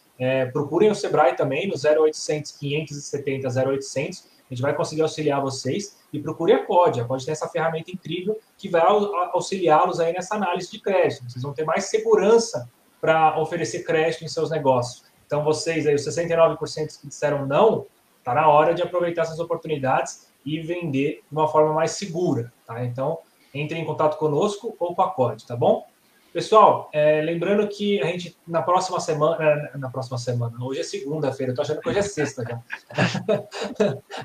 Procurem o Sebrae também no 0800 570 0800. A gente vai conseguir auxiliar vocês. E procure a COD. A COD tem essa ferramenta incrível que vai auxiliá-los aí nessa análise de crédito. Vocês vão ter mais segurança para oferecer crédito em seus negócios. Então, vocês aí, os 69% que disseram não, está na hora de aproveitar essas oportunidades e vender de uma forma mais segura, tá? Então, entre em contato conosco ou com a COD, tá bom? Pessoal, lembrando que a gente, na próxima semana, hoje é segunda-feira, eu tô achando que hoje é sexta já.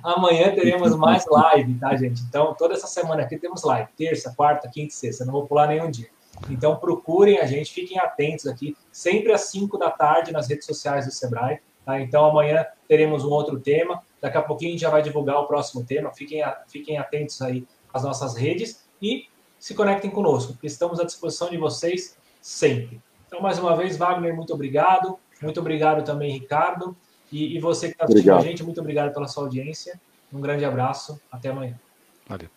Amanhã teremos mais live, tá, gente? Então, toda essa semana aqui temos live, terça, quarta, quinta e sexta, não vou pular nenhum dia. Então, procurem a gente, fiquem atentos aqui, sempre às 5 da tarde nas redes sociais do Sebrae, tá? Então, amanhã teremos um outro tema, daqui a pouquinho a gente já vai divulgar o próximo tema, fiquem atentos aí às nossas redes e se conectem conosco, porque estamos à disposição de vocês sempre. Então, mais uma vez, Wagner, muito obrigado também, Ricardo, e você que está assistindo a gente, muito obrigado pela sua audiência, um grande abraço, até amanhã. Valeu.